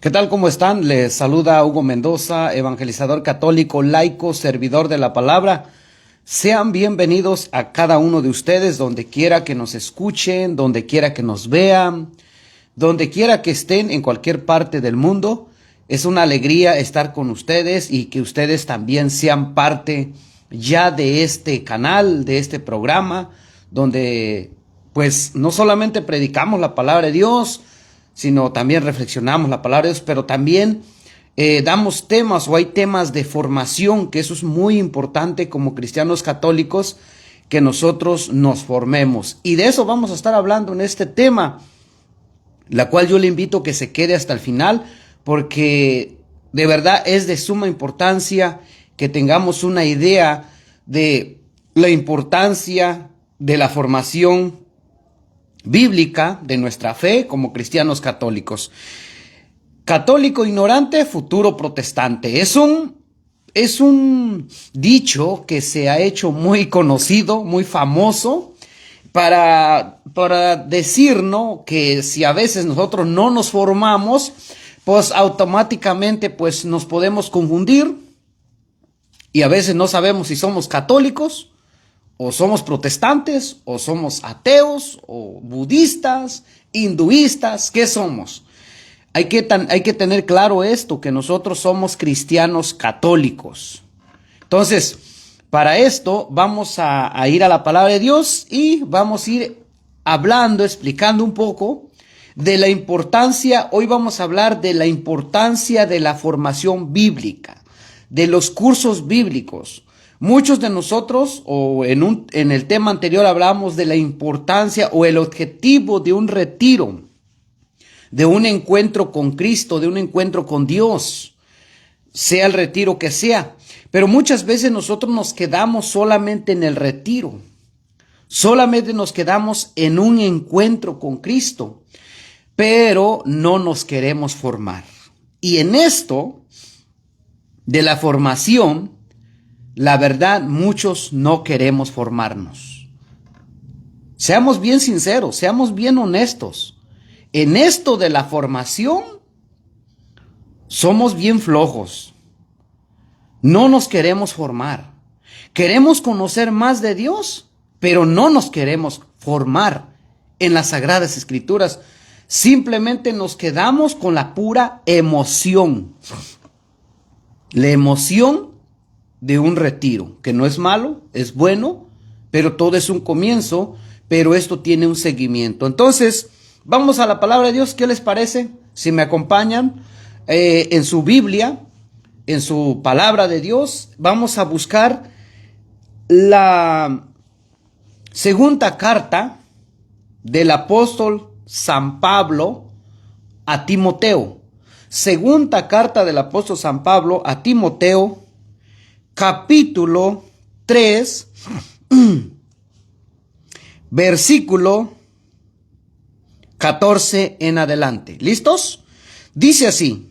¿Qué tal? ¿Cómo están? Les saluda Hugo Mendoza, evangelizador católico, laico, servidor de la palabra. Sean bienvenidos a cada uno de ustedes, donde quiera que nos escuchen, donde quiera que nos vean, donde quiera que estén en cualquier parte del mundo. Es una alegría estar con ustedes y que ustedes también sean parte ya de este canal, de este programa, donde pues no solamente predicamos la palabra de Dios, sino también reflexionamos la palabra de Dios, pero también damos temas o hay temas de formación, que eso es muy importante como cristianos católicos, que nosotros nos formemos. Y de eso vamos a estar hablando en este tema, la cual yo le invito a que se quede hasta el final, porque de verdad es de suma importancia que tengamos una idea de la importancia de la formación bíblica de nuestra fe como cristianos católicos. Católico ignorante, futuro protestante. Es un dicho que se ha hecho muy conocido, muy famoso, para decir, ¿no?, que si a veces nosotros no nos formamos, pues automáticamente pues nos podemos confundir y a veces no sabemos si somos católicos, o somos protestantes, o somos ateos, o budistas, hinduistas. ¿Qué somos? Hay que tener claro esto, que nosotros somos cristianos católicos. Entonces, para esto vamos a ir a la palabra de Dios y vamos a ir hablando, explicando un poco de la importancia. Hoy vamos a hablar de la importancia de la formación bíblica, de los cursos bíblicos. Muchos de nosotros, o en el tema anterior hablamos de la importancia o el objetivo de un retiro, de un encuentro con Cristo, de un encuentro con Dios, sea el retiro que sea. Pero muchas veces nosotros nos quedamos solamente en el retiro, solamente nos quedamos en un encuentro con Cristo, pero no nos queremos formar. Y en esto de la formación, la verdad, muchos no queremos formarnos. Seamos bien sinceros, seamos bien honestos. En esto de la formación, somos bien flojos. No nos queremos formar. Queremos conocer más de Dios, pero no nos queremos formar en las Sagradas Escrituras. Simplemente nos quedamos con la pura emoción. La emoción de un retiro, que no es malo, es bueno, pero todo es un comienzo, pero esto tiene un seguimiento. Entonces, vamos a la palabra de Dios. ¿Qué les parece? Si me acompañan en su Biblia, en su palabra de Dios, vamos a buscar la segunda carta del apóstol San Pablo a Timoteo. Segunda carta del apóstol San Pablo a Timoteo, capítulo 3, versículo 14 en adelante. ¿Listos? Dice así: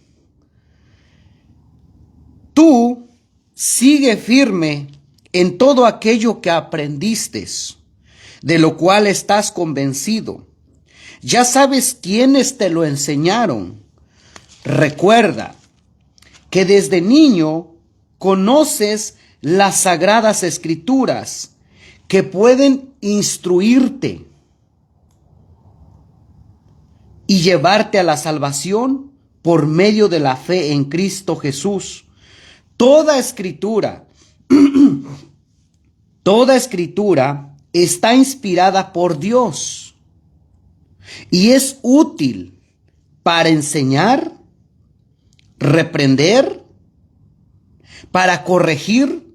tú sigue firme en todo aquello que aprendiste, de lo cual estás convencido. Ya sabes quiénes te lo enseñaron. Recuerda que desde niño conoces las Sagradas Escrituras, que pueden instruirte y llevarte a la salvación por medio de la fe en Cristo Jesús. Toda escritura está inspirada por Dios y es útil para enseñar, reprender, para corregir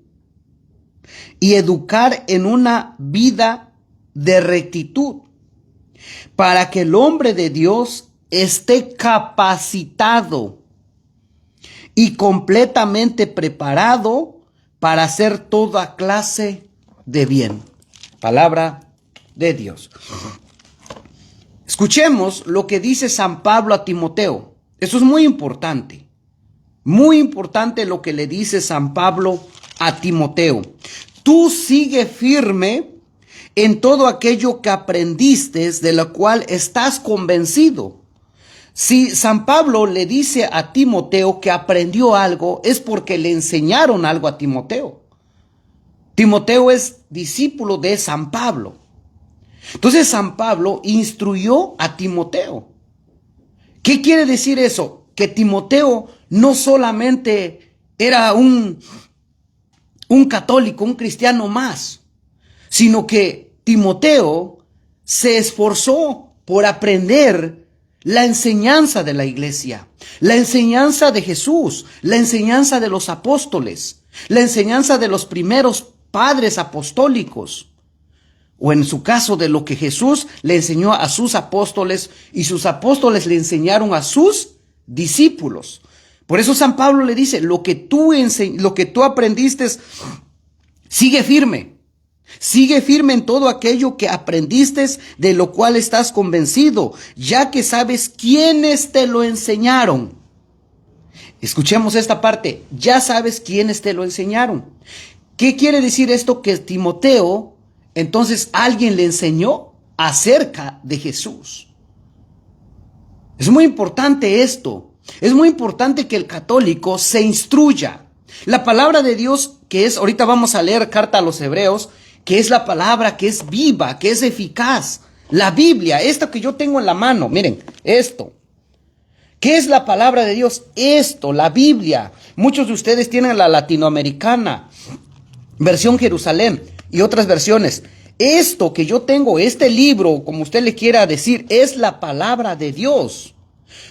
y educar en una vida de rectitud, para que el hombre de Dios esté capacitado y completamente preparado para hacer toda clase de bien. Palabra de Dios. Escuchemos lo que dice San Pablo a Timoteo. Eso es muy importante. Muy importante lo que le dice San Pablo a Timoteo. Tú sigue firme en todo aquello que aprendiste, de lo cual estás convencido. Si San Pablo le dice a Timoteo que aprendió algo, es porque le enseñaron algo a Timoteo. Timoteo es discípulo de San Pablo. Entonces San Pablo instruyó a Timoteo. ¿Qué quiere decir eso? Que Timoteo no solamente era un católico, un cristiano más, sino que Timoteo se esforzó por aprender la enseñanza de la iglesia, la enseñanza de Jesús, la enseñanza de los apóstoles, la enseñanza de los primeros padres apostólicos, o en su caso de lo que Jesús le enseñó a sus apóstoles y sus apóstoles le enseñaron a sus discípulos. Por eso San Pablo le dice, lo que tú aprendiste, sigue firme. Sigue firme en todo aquello que aprendiste, de lo cual estás convencido, ya que sabes quiénes te lo enseñaron. Escuchemos esta parte, ya sabes quiénes te lo enseñaron. ¿Qué quiere decir esto? Que Timoteo, entonces alguien le enseñó acerca de Jesús. Es muy importante esto. Es muy importante que el católico se instruya. La palabra de Dios, que es, ahorita vamos a leer carta a los Hebreos, que es la palabra que es viva, que es eficaz. La Biblia, esto que yo tengo en la mano, miren, esto. ¿Qué es la palabra de Dios? Esto, la Biblia. Muchos de ustedes tienen la latinoamericana, versión Jerusalén y otras versiones. Esto que yo tengo, este libro, como usted le quiera decir, es la palabra de Dios.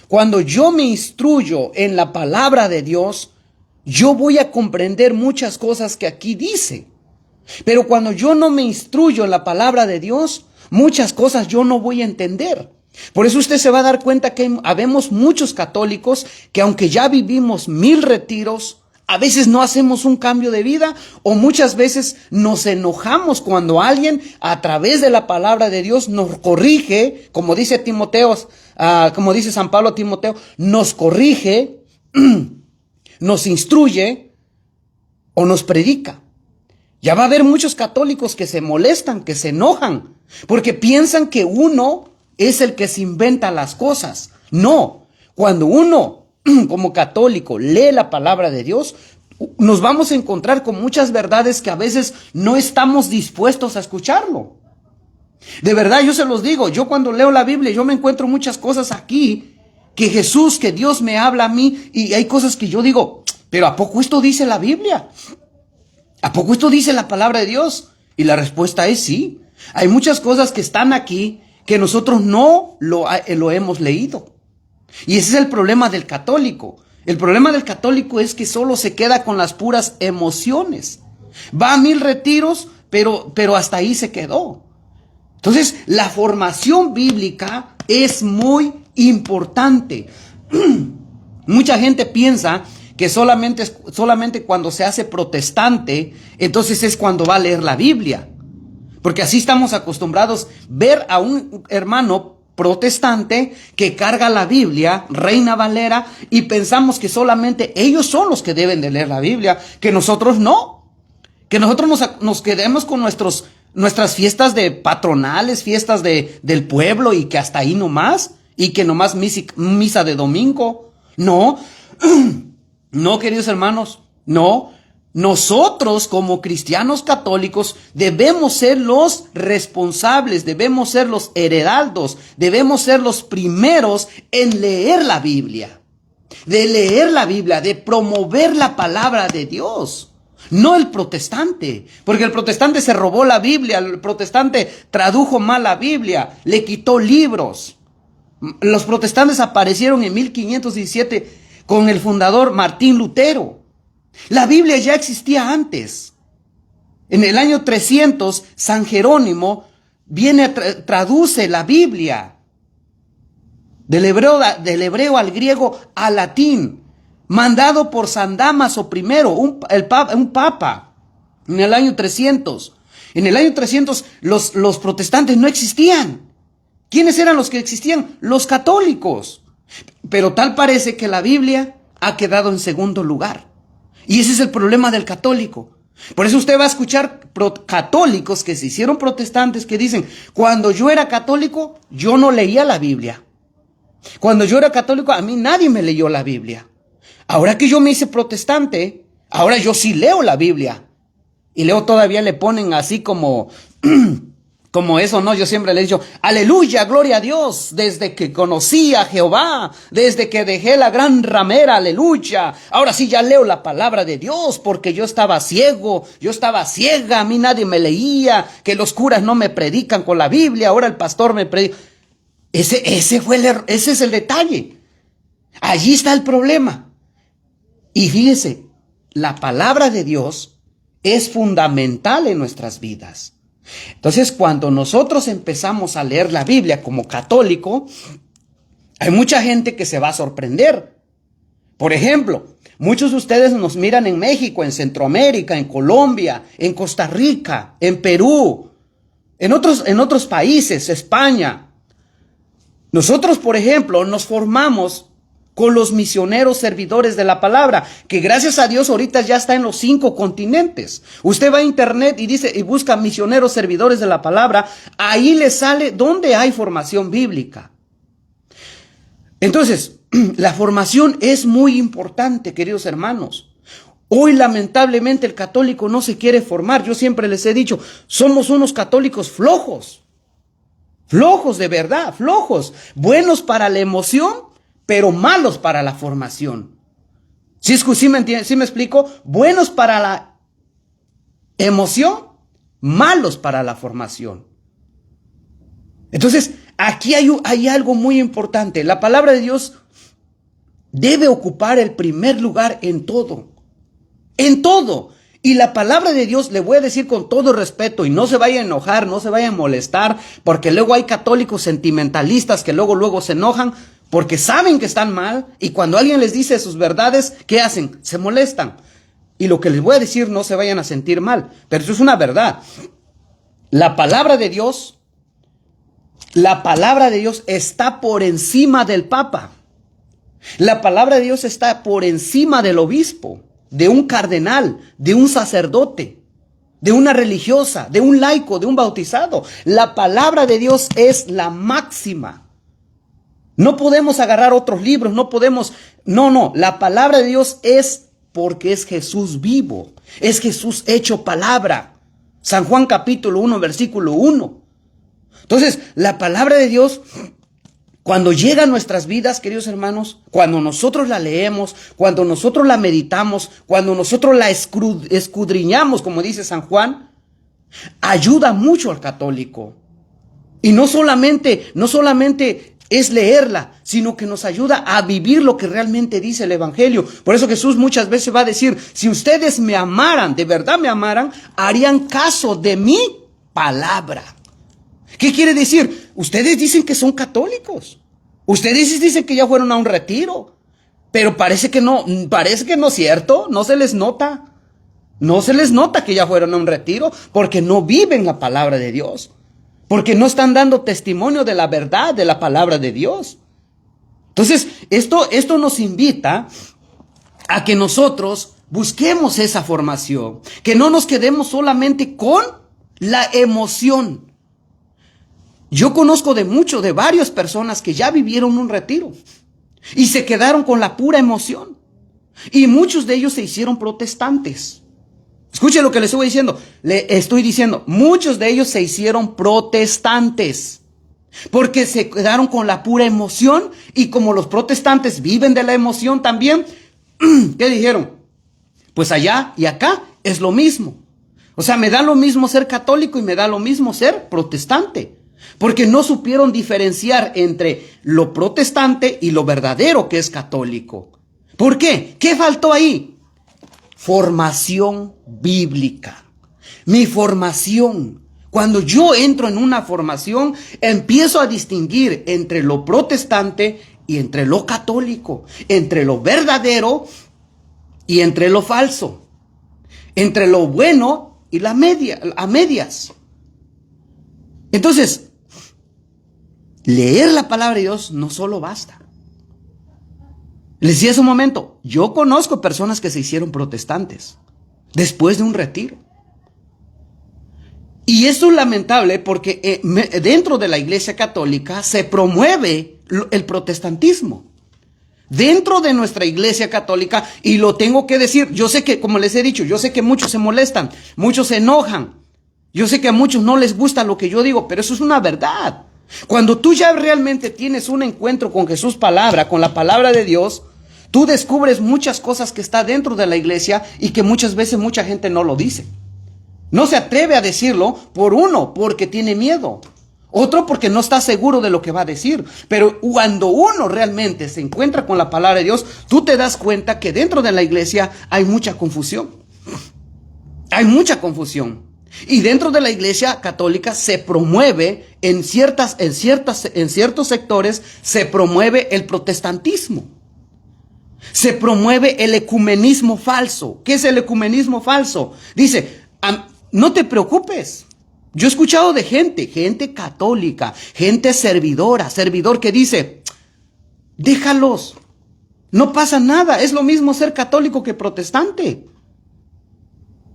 Cuando yo me instruyo en la palabra de Dios, yo voy a comprender muchas cosas que aquí dice. Pero cuando yo no me instruyo en la palabra de Dios, muchas cosas yo no voy a entender. Por eso usted se va a dar cuenta que habemos muchos católicos que aunque ya vivimos 1000 retiros, a veces no hacemos un cambio de vida o muchas veces nos enojamos cuando alguien a través de la palabra de Dios nos corrige, como dice Timoteo, como dice San Pablo a Timoteo, nos corrige, nos instruye o nos predica. Ya va a haber muchos católicos que se molestan, que se enojan, porque piensan que uno es el que se inventa las cosas. No, cuando uno como católico lee la palabra de Dios, nos vamos a encontrar con muchas verdades que a veces no estamos dispuestos a escucharlo. De verdad, yo se los digo, yo cuando leo la Biblia, yo me encuentro muchas cosas aquí, que Jesús, que Dios me habla a mí, y hay cosas que yo digo, pero ¿a poco esto dice la Biblia? ¿A poco esto dice la palabra de Dios? Y la respuesta es sí. Hay muchas cosas que están aquí que nosotros no lo hemos leído. Y ese es el problema del católico. El problema del católico es que solo se queda con las puras emociones. Va a 1000 retiros, pero hasta ahí se quedó. Entonces, la formación bíblica es muy importante. Mucha gente piensa que solamente cuando se hace protestante, entonces es cuando va a leer la Biblia. Porque así estamos acostumbrados a ver a un hermano protestante que carga la Biblia, Reina Valera, y pensamos que solamente ellos son los que deben de leer la Biblia, que nosotros no. Que nosotros nos quedemos con nuestras fiestas de patronales, fiestas del pueblo, y que hasta ahí nomás, y que nomás misa de domingo. No. No, queridos hermanos, no. Nosotros como cristianos católicos debemos ser los responsables, debemos ser los heraldos, debemos ser los primeros en leer la Biblia, de promover la palabra de Dios. No el protestante, porque el protestante se robó la Biblia, el protestante tradujo mal la Biblia, le quitó libros. Los protestantes aparecieron en 1517 con el fundador Martín Lutero. La Biblia ya existía antes. En el año 300, San Jerónimo traduce la Biblia del hebreo al griego al latín, mandado por San Dámaso I, un papa, en el año 300. En el año 300 los protestantes no existían. ¿Quiénes eran los que existían? Los católicos. Pero tal parece que la Biblia ha quedado en segundo lugar. Y ese es el problema del católico. Por eso usted va a escuchar católicos que se hicieron protestantes que dicen, cuando yo era católico, yo no leía la Biblia. Cuando yo era católico, a mí nadie me leyó la Biblia. Ahora que yo me hice protestante, ahora yo sí leo la Biblia. Y luego todavía le ponen así como, como eso, ¿no? Yo siempre le he dicho, aleluya, gloria a Dios, desde que conocí a Jehová, desde que dejé la gran ramera, aleluya. Ahora sí ya leo la palabra de Dios, porque yo estaba ciego, yo estaba ciega, a mí nadie me leía, que los curas no me predican con la Biblia, ahora el pastor me predica. Ese es el detalle. Allí está el problema. Y fíjese, la palabra de Dios es fundamental en nuestras vidas. Entonces, cuando nosotros empezamos a leer la Biblia como católico, hay mucha gente que se va a sorprender. Por ejemplo, muchos de ustedes nos miran en México, en Centroamérica, en Colombia, en Costa Rica, en Perú, en otros países, España. Nosotros, por ejemplo, nos formamos con los misioneros servidores de la palabra, que gracias a Dios ahorita ya está en los 5 continentes. Usted va a internet y busca misioneros servidores de la palabra, ahí le sale donde hay formación bíblica. Entonces, la formación es muy importante, queridos hermanos. Hoy lamentablemente el católico no se quiere formar. Yo siempre les he dicho, somos unos católicos flojos. Flojos de verdad, flojos. Buenos para la emoción, pero malos para la formación. ¿Sí me entienden? ¿Sí me explico? Buenos para la emoción, malos para la formación. Entonces, aquí hay algo muy importante. La palabra de Dios debe ocupar el primer lugar en todo. En todo. Y la palabra de Dios, le voy a decir con todo respeto, y no se vaya a enojar, no se vaya a molestar, porque luego hay católicos sentimentalistas que luego se enojan, porque saben que están mal, y cuando alguien les dice sus verdades, ¿qué hacen? Se molestan. Y lo que les voy a decir, no se vayan a sentir mal, pero eso es una verdad. La palabra de Dios está por encima del Papa. La palabra de Dios está por encima del obispo, de un cardenal, de un sacerdote, de una religiosa, de un laico, de un bautizado. La palabra de Dios es la máxima. No podemos agarrar otros libros, no, la palabra de Dios es porque es Jesús vivo, es Jesús hecho palabra. San Juan capítulo 1, versículo 1. Entonces, la palabra de Dios, cuando llega a nuestras vidas, queridos hermanos, cuando nosotros la leemos, cuando nosotros la meditamos, cuando nosotros la escudriñamos, como dice San Juan, ayuda mucho al católico. Y no solamente es leerla, sino que nos ayuda a vivir lo que realmente dice el Evangelio. Por eso Jesús muchas veces va a decir, si ustedes me amaran, de verdad me amaran, harían caso de mi palabra. ¿Qué quiere decir? Ustedes dicen que son católicos. Ustedes dicen que ya fueron a un retiro. Pero parece que no es cierto. No se les nota. No se les nota que ya fueron a un retiro porque no viven la palabra de Dios. Porque no están dando testimonio de la verdad de la palabra de Dios. Entonces, esto nos invita a que nosotros busquemos esa formación. Que no nos quedemos solamente con la emoción. Yo conozco de varias personas que ya vivieron un retiro y se quedaron con la pura emoción. Y muchos de ellos se hicieron protestantes. Escuche lo que les estoy diciendo. Le estoy diciendo, muchos de ellos se hicieron protestantes porque se quedaron con la pura emoción, y como los protestantes viven de la emoción también, ¿qué dijeron? Pues allá y acá es lo mismo. O sea, me da lo mismo ser católico y me da lo mismo ser protestante. Porque no supieron diferenciar entre lo protestante y lo verdadero que es católico. ¿Por qué? ¿Qué faltó ahí? Formación bíblica. Mi formación. Cuando yo entro en una formación, empiezo a distinguir entre lo protestante y entre lo católico, entre lo verdadero y entre lo falso, entre lo bueno y a medias. Entonces, leer la palabra de Dios no solo basta. Les decía hace un momento, yo conozco personas que se hicieron protestantes después de un retiro. Y esto es lamentable porque dentro de la Iglesia Católica se promueve el protestantismo. Dentro de nuestra iglesia católica, y lo tengo que decir, yo sé que, como les he dicho, yo sé que muchos se molestan, muchos se enojan, yo sé que a muchos no les gusta lo que yo digo, pero eso es una verdad. Cuando tú ya realmente tienes un encuentro con Jesús palabra, con la palabra de Dios, tú descubres muchas cosas que está dentro de la iglesia y que muchas veces mucha gente no lo dice. No se atreve a decirlo porque tiene miedo. Otro porque no está seguro de lo que va a decir. Pero cuando uno realmente se encuentra con la palabra de Dios, tú te das cuenta que dentro de la iglesia hay mucha confusión. Hay mucha confusión. Y dentro de la iglesia católica se promueve en ciertos sectores, se promueve el protestantismo. Se promueve el ecumenismo falso. ¿Qué es el ecumenismo falso? Dice, no te preocupes. Yo he escuchado de gente católica, gente servidor que dice, déjalos, no pasa nada, es lo mismo ser católico que protestante.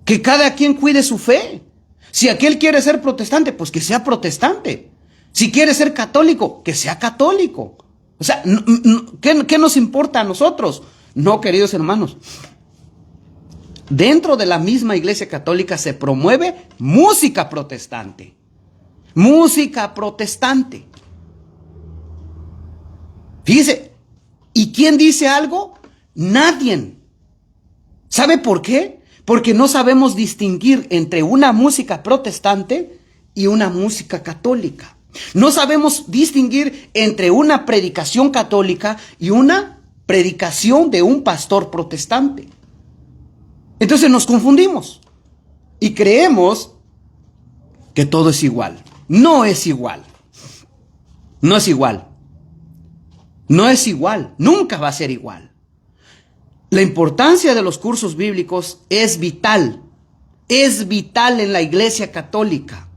Que cada quien cuide su fe. Si aquel quiere ser protestante, pues que sea protestante. Si quiere ser católico, que sea católico. O sea, ¿qué nos importa a nosotros? No, queridos hermanos. Dentro de la misma iglesia católica se promueve música protestante. Música protestante. Fíjese, ¿y quién dice algo? Nadie. ¿Sabe por qué? Porque no sabemos distinguir entre una música protestante y una música católica. No sabemos distinguir entre una predicación católica y una predicación de un pastor protestante. Entonces nos confundimos y creemos que todo es igual. No es igual. No es igual. No es igual. Nunca va a ser igual. La importancia de los cursos bíblicos es vital. Es vital en la iglesia católica.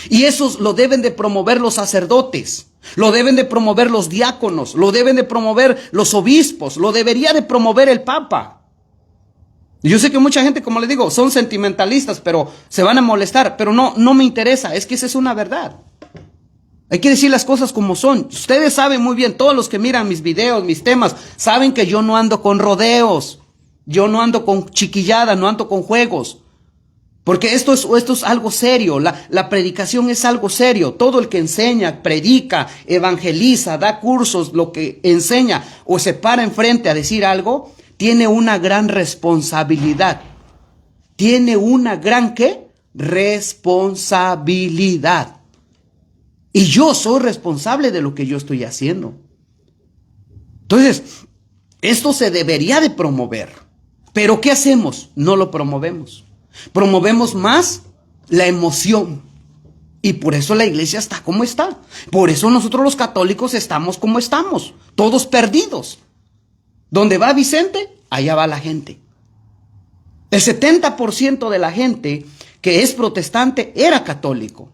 Y eso lo deben de promover los sacerdotes. Lo deben de promover los diáconos. Lo deben de promover los obispos. Lo debería de promover el Papa. Yo sé que mucha gente, como les digo, son sentimentalistas, pero se van a molestar. Pero no me interesa. Es que esa es una verdad. Hay que decir las cosas como son. Ustedes saben muy bien, todos los que miran mis videos, mis temas, saben que yo no ando con rodeos. Yo no ando con chiquilladas, no ando con juegos. Porque esto es algo serio. La predicación es algo serio. Todo el que enseña, predica, evangeliza, da cursos, lo que enseña o se para enfrente a decir algo, tiene una gran responsabilidad. Tiene una gran, ¿qué? Responsabilidad. Y yo soy responsable de lo que yo estoy haciendo. Entonces, esto se debería de promover. Pero ¿qué hacemos? No lo promovemos. Promovemos más la emoción. Y por eso la iglesia está como está. Por eso nosotros los católicos estamos como estamos. Todos perdidos. Donde va Vicente, allá va la gente. El 70% de la gente que es protestante era católico.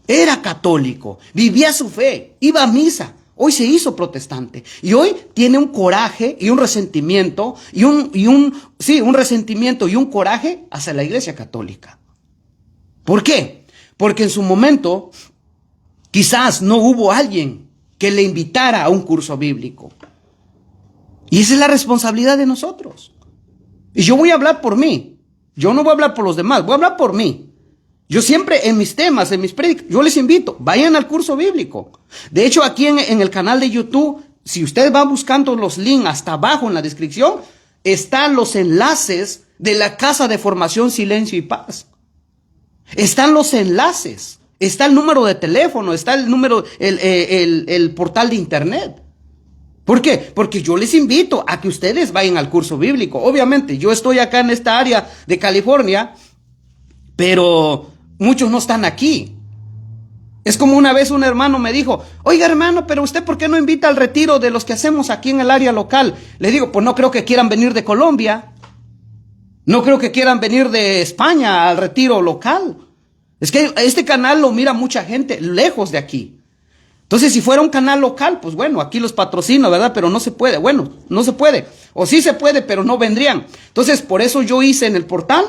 Era católico, vivía su fe, iba a misa. Hoy se hizo protestante y hoy tiene un coraje y un resentimiento un resentimiento y un coraje hacia la iglesia católica. ¿Por qué? Porque en su momento quizás no hubo alguien que le invitara a un curso bíblico. Y esa es la responsabilidad de nosotros. Y yo voy a hablar por mí. Yo no voy a hablar por los demás, voy a hablar por mí. Yo siempre en mis temas, en mis prédicas, yo les invito, vayan al curso bíblico. De hecho, aquí en el canal de YouTube, si ustedes van buscando los links hasta abajo en la descripción, están los enlaces de la Casa de Formación Silencio y Paz. Están los enlaces, está el número de teléfono, está el número, el portal de internet. ¿Por qué? Porque yo les invito a que ustedes vayan al curso bíblico. Obviamente, yo estoy acá en esta área de California, pero muchos no están aquí. Es como una vez un hermano me dijo, oiga hermano, pero usted ¿por qué no invita al retiro de los que hacemos aquí en el área local? Le digo, pues no creo que quieran venir de Colombia. No creo que quieran venir de España al retiro local. Es que este canal lo mira mucha gente lejos de aquí. Entonces, si fuera un canal local, pues bueno, aquí los patrocino, ¿verdad? Pero no se puede. Bueno, no se puede. O sí se puede, pero no vendrían. Entonces, por eso yo hice en el portal,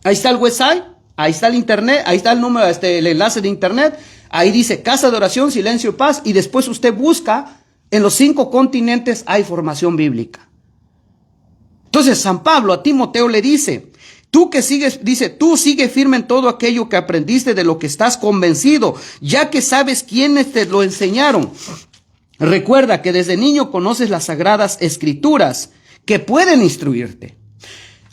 ahí está el website, ahí está el internet, ahí está el número, el enlace de internet, Ahí dice casa de oración, silencio y paz, y después usted busca, en los 5 continentes hay formación bíblica. Entonces San Pablo a Timoteo le dice, tú sigue firme en todo aquello que aprendiste, de lo que estás convencido, ya que sabes quiénes te lo enseñaron. Recuerda que desde niño conoces las sagradas escrituras que pueden instruirte.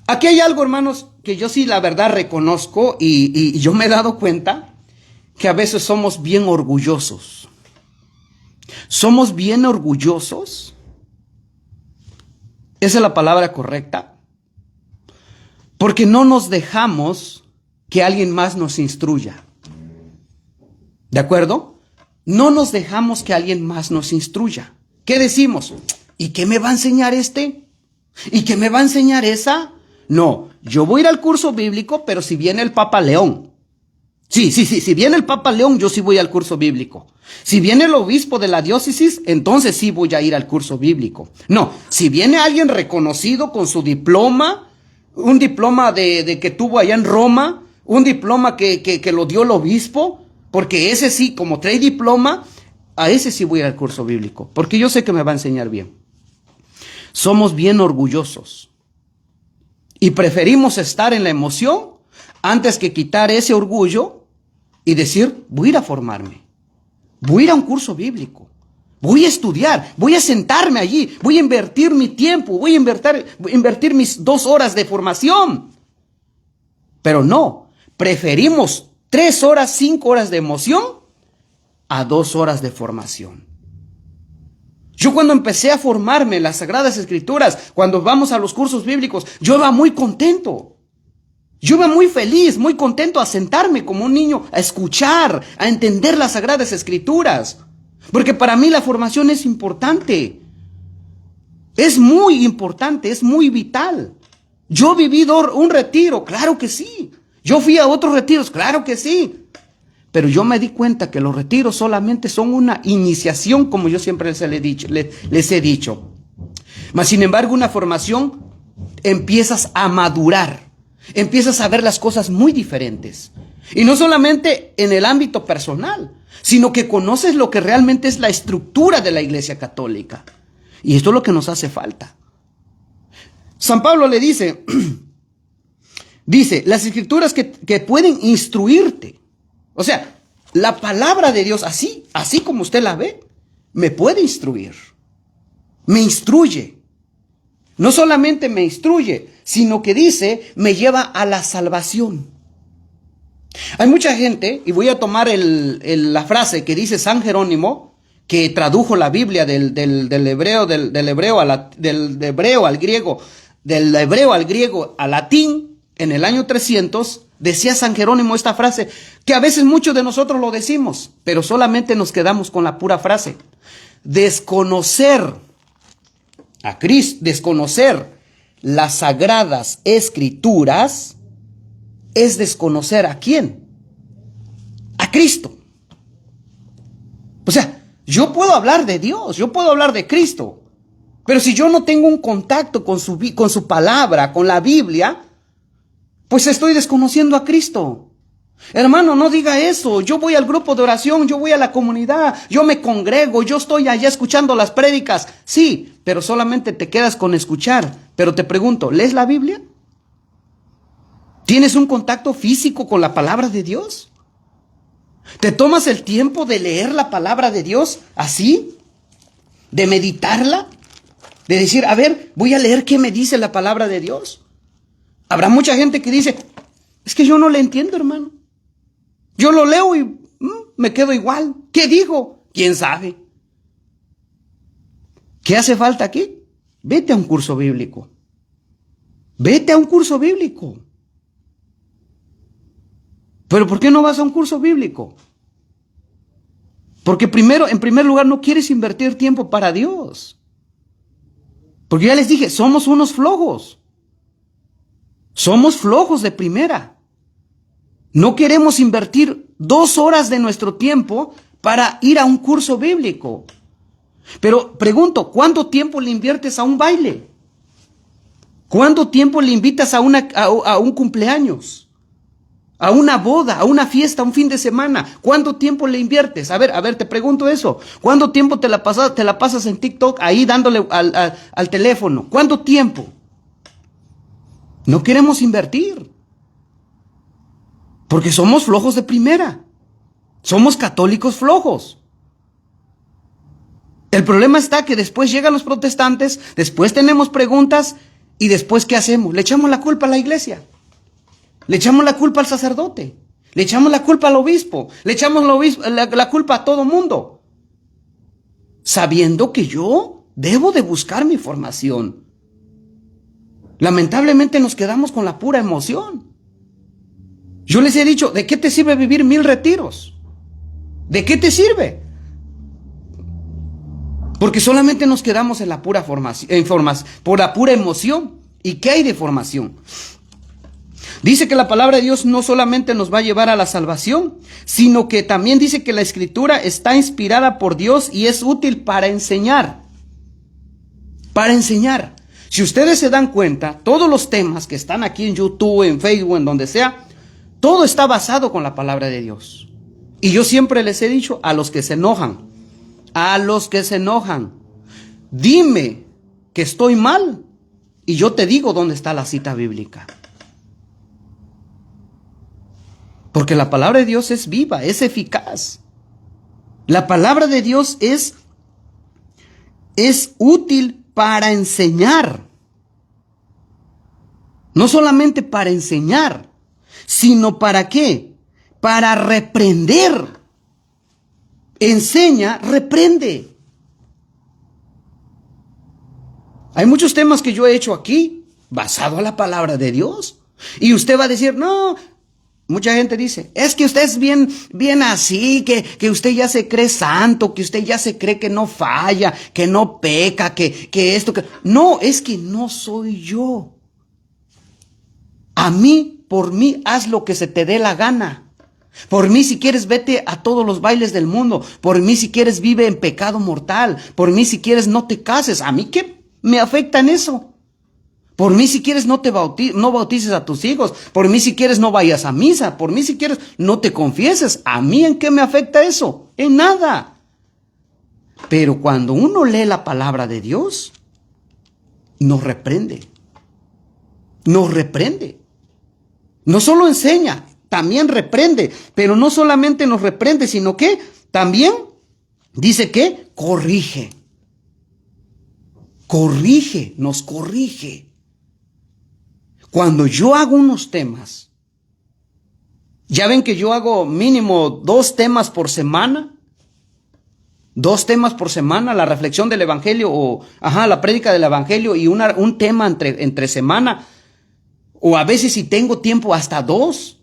Aquí hay algo, hermanos, que yo sí la verdad reconozco y yo me he dado cuenta que a veces somos bien orgullosos. Somos bien orgullosos. ¿Esa es la palabra correcta? Porque no nos dejamos que alguien más nos instruya. ¿De acuerdo? No nos dejamos que alguien más nos instruya. ¿Qué decimos? ¿Y qué me va a enseñar este? ¿Y qué me va a enseñar esa? No, yo voy a ir al curso bíblico, pero si viene el Papa León. Sí, si viene el Papa León, yo sí voy al curso bíblico. Si viene el obispo de la diócesis, entonces sí voy a ir al curso bíblico. No, si viene alguien reconocido con su diploma, un diploma de que tuvo allá en Roma, un diploma que lo dio el obispo, porque ese sí, como trae diploma, a ese sí voy a ir al curso bíblico, porque yo sé que me va a enseñar bien. Somos bien orgullosos y preferimos estar en la emoción antes que quitar ese orgullo y decir, voy a ir a formarme, voy a ir a un curso bíblico, voy a estudiar, voy a sentarme allí, voy a invertir mi tiempo, voy a invertir mis 2 horas de formación. Pero no, preferimos 3 horas, 5 horas de emoción a 2 horas de formación. Yo cuando empecé a formarme en las Sagradas Escrituras, cuando vamos a los cursos bíblicos, yo iba muy contento. Yo iba muy feliz, muy contento a sentarme como un niño, a escuchar, a entender las Sagradas Escrituras. Porque para mí la formación es importante. Es muy importante, es muy vital. Yo he vivido un retiro, claro que sí. Yo fui a otros retiros, claro que sí. Pero yo me di cuenta que los retiros solamente son una iniciación, como yo siempre les he dicho. Mas sin embargo, una formación empiezas a madurar. Empiezas a ver las cosas muy diferentes. Y no solamente en el ámbito personal, sino que conoces lo que realmente es la estructura de la Iglesia Católica. Y esto es lo que nos hace falta. San Pablo le dice, las escrituras que pueden instruirte. O sea, la palabra de Dios, así como usted la ve, me puede instruir. Me instruye. No solamente me instruye, sino que dice, me lleva a la salvación. Hay mucha gente, y voy a tomar la frase que dice San Jerónimo, que tradujo la Biblia del hebreo al griego, del hebreo al griego al latín, en el año 300, decía San Jerónimo esta frase, que a veces muchos de nosotros lo decimos, pero solamente nos quedamos con la pura frase. Desconocer a Cristo, desconocer las sagradas escrituras, es desconocer ¿a quién? A Cristo. O sea, yo puedo hablar de Dios, yo puedo hablar de Cristo, pero si yo no tengo un contacto con su palabra, con la Biblia, pues estoy desconociendo a Cristo. Hermano, no diga eso. Yo voy al grupo de oración, yo voy a la comunidad, yo me congrego, yo estoy allá escuchando las prédicas. Sí, pero solamente te quedas con escuchar. Pero te pregunto, ¿lees la Biblia? ¿Tienes un contacto físico con la palabra de Dios? ¿Te tomas el tiempo de leer la palabra de Dios así? ¿De meditarla? ¿De decir, a ver, voy a leer qué me dice la palabra de Dios? Habrá mucha gente que dice, es que yo no le entiendo, hermano. Yo lo leo y me quedo igual. ¿Qué digo? ¿Quién sabe? ¿Qué hace falta aquí? Vete a un curso bíblico. Vete a un curso bíblico. ¿Pero por qué no vas a un curso bíblico? Porque en primer lugar, no quieres invertir tiempo para Dios. Porque ya les dije, somos unos flojos. Somos flojos de primera. No queremos invertir 2 horas de nuestro tiempo para ir a un curso bíblico. Pero pregunto, ¿cuánto tiempo le inviertes a un baile? ¿Cuánto tiempo le invitas a un cumpleaños? a una boda, a una fiesta, a un fin de semana. ¿Cuánto tiempo le inviertes? A ver, te pregunto eso. ¿Cuánto tiempo te la pasas en TikTok ahí dándole al teléfono? ¿Cuánto tiempo? No queremos invertir. Porque somos flojos de primera. Somos católicos flojos. El problema está que después llegan los protestantes, después tenemos preguntas y después ¿qué hacemos? Le echamos la culpa a la iglesia. Le echamos la culpa al sacerdote, le echamos la culpa al obispo, le echamos la culpa a todo mundo, sabiendo que yo debo de buscar mi formación. Lamentablemente nos quedamos con la pura emoción. Yo les he dicho, ¿de qué te sirve vivir 1000 retiros? ¿De qué te sirve? Porque solamente nos quedamos en la pura formación, por la pura emoción. ¿Y qué hay de formación? Dice que la palabra de Dios no solamente nos va a llevar a la salvación, sino que también dice que la Escritura está inspirada por Dios y es útil para enseñar. Para enseñar. Si ustedes se dan cuenta, todos los temas que están aquí en YouTube, en Facebook, en donde sea, todo está basado con la palabra de Dios. Y yo siempre les he dicho a los que se enojan, dime que estoy mal y yo te digo dónde está la cita bíblica. Porque la palabra de Dios es viva, es eficaz. La palabra de Dios es útil para enseñar. No solamente para enseñar, sino ¿para qué? Para reprender. Enseña, reprende. Hay muchos temas que yo he hecho aquí basado a la palabra de Dios. Y usted va a decir, no. Mucha gente dice, es que usted es bien así, que usted ya se cree santo, que usted ya se cree que no falla, que no peca, que esto, que... No, es que no soy yo. Por mí, haz lo que se te dé la gana. Por mí, si quieres, vete a todos los bailes del mundo. Por mí, si quieres, vive en pecado mortal. Por mí, si quieres, no te cases. ¿A mí qué me afecta en eso? Por mí, si quieres, no bautices a tus hijos. Por mí, si quieres, no vayas a misa. Por mí, si quieres, no te confieses. ¿A mí en qué me afecta eso? En nada. Pero cuando uno lee la palabra de Dios, nos reprende. Nos reprende. No solo enseña, también reprende. Pero no solamente nos reprende, sino que también dice que corrige. Corrige, nos corrige. Cuando yo hago unos temas, ya ven que yo hago mínimo 2 temas por semana. 2 temas por semana, la reflexión del evangelio la prédica del evangelio y un tema entre semana. O a veces si tengo tiempo hasta 2.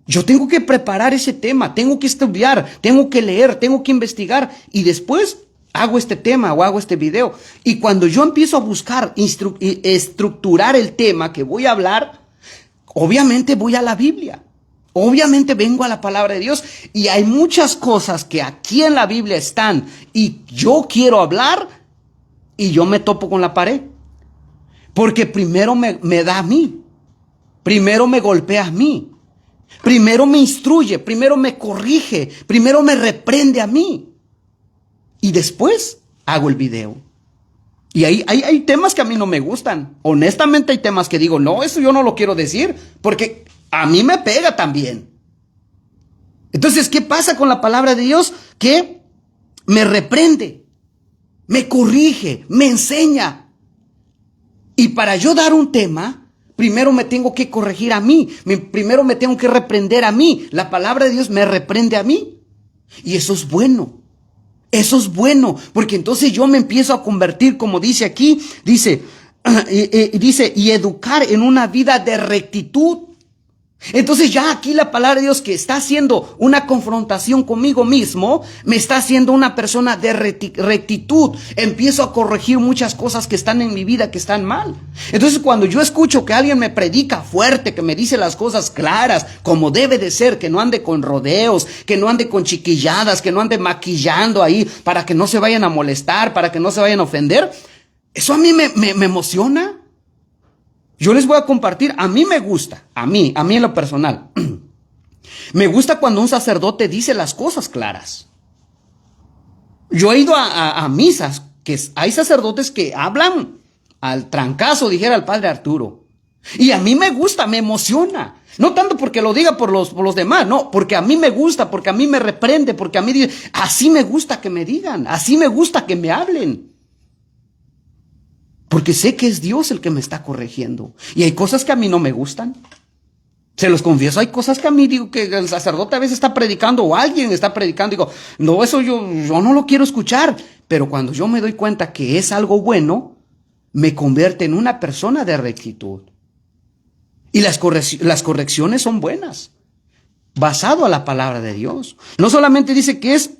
Yo tengo que preparar ese tema, tengo que estudiar, tengo que leer, tengo que investigar y después hago este tema o hago este video. Y cuando yo empiezo a buscar estructurar el tema que voy a hablar, obviamente voy a la Biblia. Obviamente vengo a la palabra de Dios y hay muchas cosas que aquí en la Biblia están y yo quiero hablar y yo me topo con la pared. Porque primero me da a mí, primero me golpea a mí, primero me instruye, primero me corrige, primero me reprende a mí. Y después hago el video. Y hay temas que a mí no me gustan. Honestamente hay temas que digo, no, eso yo no lo quiero decir, porque a mí me pega también. Entonces, ¿qué pasa con la palabra de Dios? Que me reprende, me corrige, me enseña. Y para yo dar un tema, primero me tengo que corregir a mí. Primero me tengo que reprender a mí. La palabra de Dios me reprende a mí. Y eso es bueno. Eso es bueno, porque entonces yo me empiezo a convertir, como dice aquí, dice, y educar en una vida de rectitud. Entonces ya aquí la palabra de Dios que está haciendo una confrontación conmigo mismo, me está haciendo una persona de rectitud. Empiezo a corregir muchas cosas que están en mi vida que están mal. Entonces cuando yo escucho que alguien me predica fuerte, que me dice las cosas claras, como debe de ser, que no ande con rodeos, que no ande con chiquilladas, que no ande maquillando ahí para que no se vayan a molestar, para que no se vayan a ofender, eso a mí me emociona. Yo les voy a compartir, a mí me gusta, a mí en lo personal. Me gusta cuando un sacerdote dice las cosas claras. Yo he ido a misas que hay sacerdotes que hablan al trancazo, dijera el padre Arturo. Y a mí me gusta, me emociona. No tanto porque lo diga por los demás, no, porque a mí me gusta, porque a mí me reprende, porque a mí así me gusta que me digan, así me gusta que me hablen. Porque sé que es Dios el que me está corrigiendo. Y hay cosas que a mí no me gustan. Se los confieso, hay cosas que a mí digo que el sacerdote a veces está predicando o alguien está predicando. Digo, no, eso yo no lo quiero escuchar. Pero cuando yo me doy cuenta que es algo bueno, me convierte en una persona de rectitud. Y las correcciones son buenas, basado a la palabra de Dios. No solamente dice que es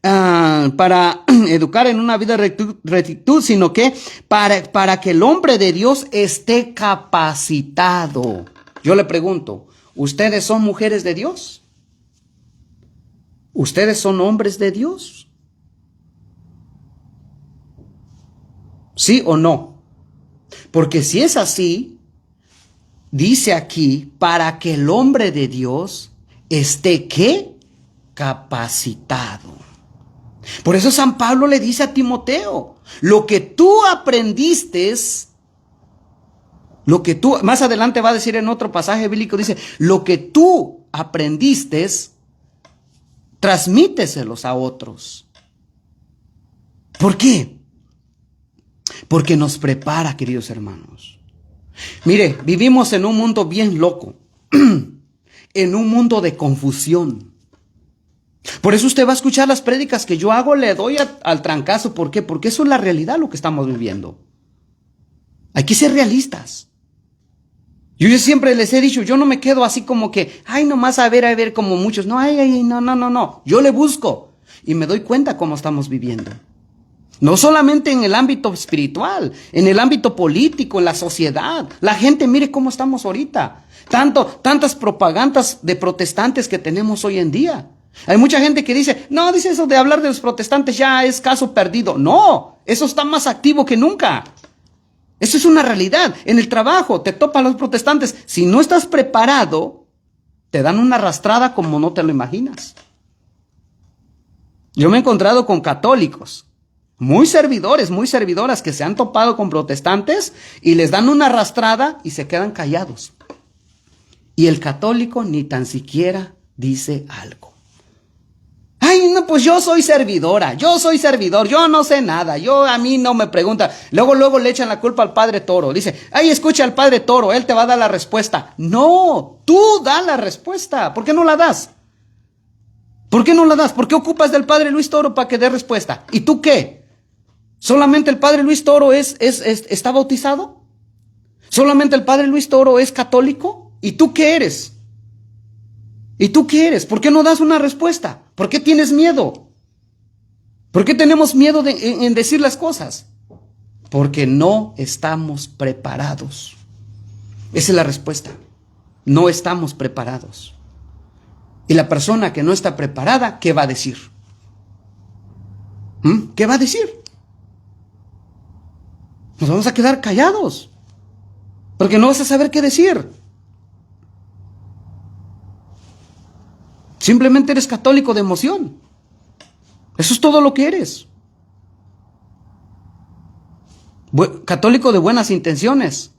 para educar en una vida de rectitud, sino que para que el hombre de Dios esté capacitado. Yo le pregunto, ¿ustedes son mujeres de Dios? ¿Ustedes son hombres de Dios? ¿Sí o no? Porque si es así, dice aquí, para que el hombre de Dios esté, ¿qué? Capacitado. Por eso San Pablo le dice a Timoteo, lo que tú aprendiste, más adelante va a decir en otro pasaje bíblico, dice, lo que tú aprendiste, transmíteselos a otros. ¿Por qué? Porque nos prepara, queridos hermanos. Mire, vivimos en un mundo bien loco, en un mundo de confusión. Por eso usted va a escuchar las prédicas que yo hago, le doy al trancazo. ¿Por qué? Porque eso es la realidad, lo que estamos viviendo. Hay que ser realistas. Yo siempre les he dicho, yo no me quedo así como que, ay, nomás a ver, como muchos. No, no. Yo le busco y me doy cuenta cómo estamos viviendo. No solamente en el ámbito espiritual, en el ámbito político, en la sociedad. La gente, mire cómo estamos ahorita. Tantas propagandas de protestantes que tenemos hoy en día. Hay mucha gente que dice, no, dice eso de hablar de los protestantes ya es caso perdido. No, eso está más activo que nunca. Eso es una realidad. En el trabajo te topan los protestantes. Si no estás preparado, te dan una arrastrada como no te lo imaginas. Yo me he encontrado con católicos, muy servidores, muy servidoras que se han topado con protestantes y les dan una arrastrada y se quedan callados. Y el católico ni tan siquiera dice algo. Ay, no, pues yo soy servidora, yo soy servidor, yo no sé nada, a mí no me pregunta. Luego le echan la culpa al padre Toro. Dice, ay, escucha al padre Toro, él te va a dar la respuesta. No, tú da la respuesta. ¿Por qué no la das? ¿Por qué no la das? ¿Por qué ocupas del padre Luis Toro para que dé respuesta? ¿Y tú qué? ¿Solamente el padre Luis Toro está bautizado? ¿Solamente el padre Luis Toro es católico? ¿Y tú qué eres? ¿Y tú qué eres? ¿Por qué no das una respuesta? ¿Por qué tienes miedo? ¿Por qué tenemos miedo en decir las cosas? Porque no estamos preparados. Esa es la respuesta. No estamos preparados. Y la persona que no está preparada, ¿qué va a decir? ¿Qué va a decir? Nos vamos a quedar callados. Porque no vas a saber qué decir. Simplemente eres católico de emoción. Eso es todo lo que eres. Católico de buenas intenciones.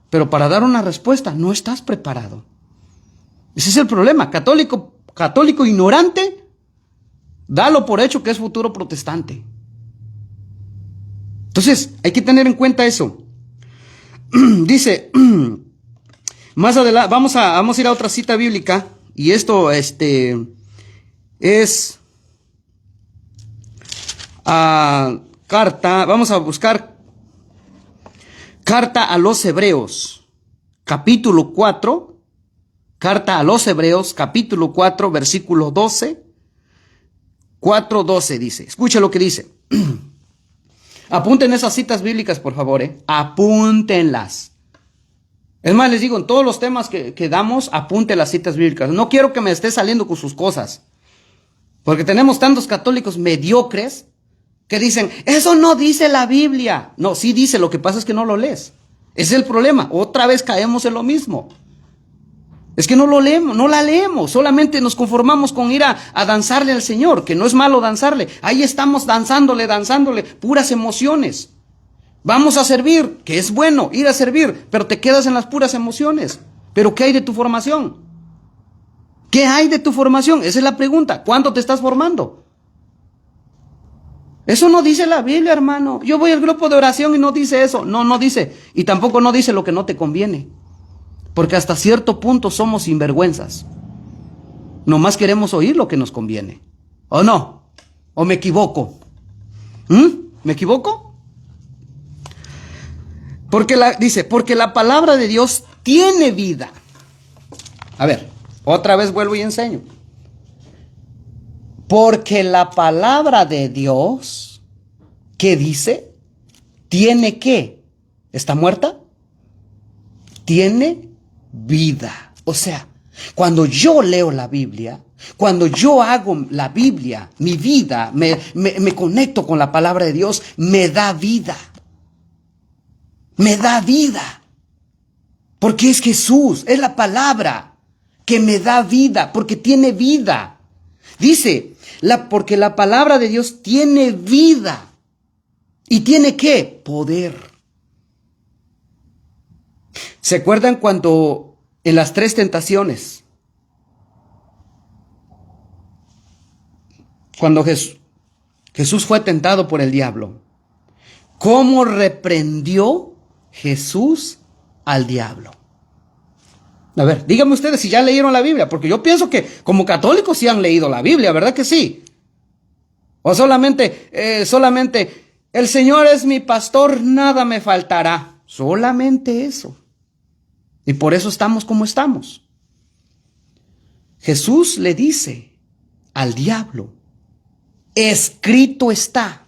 Pero para dar una respuesta no estás preparado. Ese es el problema. Católico ignorante, dalo por hecho que es futuro protestante. Entonces, hay que tener en cuenta eso. Dice, más adelante, vamos a ir a otra cita bíblica. Y esto es carta, vamos a buscar carta a los Hebreos, capítulo 4, carta a los Hebreos, capítulo 4, versículo 12, 4:12 dice, escucha lo que dice. Apunten esas citas bíblicas, por favor, apúntenlas. Es más, les digo, en todos los temas que damos, apunte las citas bíblicas. No quiero que me esté saliendo con sus cosas. Porque tenemos tantos católicos mediocres que dicen, eso no dice la Biblia. No, sí dice, lo que pasa es que no lo lees. Ese es el problema. Otra vez caemos en lo mismo. Es que no lo leemos, no la leemos, solamente nos conformamos con ir a danzarle al Señor, que no es malo danzarle. Ahí estamos danzándole, puras emociones. Vamos a servir, que es bueno ir a servir, pero te quedas en las puras emociones. ¿Pero qué hay de tu formación? ¿Qué hay de tu formación? Esa es la pregunta. ¿Cuándo te estás formando? Eso no dice la Biblia, hermano. Yo voy al grupo de oración y no dice eso. No, no dice. Y tampoco no dice lo que no te conviene. Porque hasta cierto punto somos sinvergüenzas. Nomás queremos oír lo que nos conviene. ¿O no? ¿O me equivoco? ¿Me equivoco? Dice, porque la palabra de Dios tiene vida. A ver, otra vez vuelvo y enseño. Porque la palabra de Dios, ¿qué dice? ¿Tiene qué? ¿Está muerta? Tiene vida. O sea, cuando yo leo la Biblia, cuando yo hago la Biblia, mi vida, me conecto con la palabra de Dios, me da vida. Me da vida. Porque es Jesús, es la palabra que me da vida, porque tiene vida. Dice, porque la palabra de Dios tiene vida. ¿Y tiene qué? Poder. ¿Se acuerdan cuando en las 3 tentaciones, cuando Jesús fue tentado por el diablo, cómo reprendió Jesús al diablo? A ver, díganme ustedes si ya leyeron la Biblia, porque yo pienso que como católicos sí han leído la Biblia, ¿verdad que sí? O solamente, el Señor es mi pastor, nada me faltará. Solamente eso. Y por eso estamos como estamos. Jesús le dice al diablo, escrito está.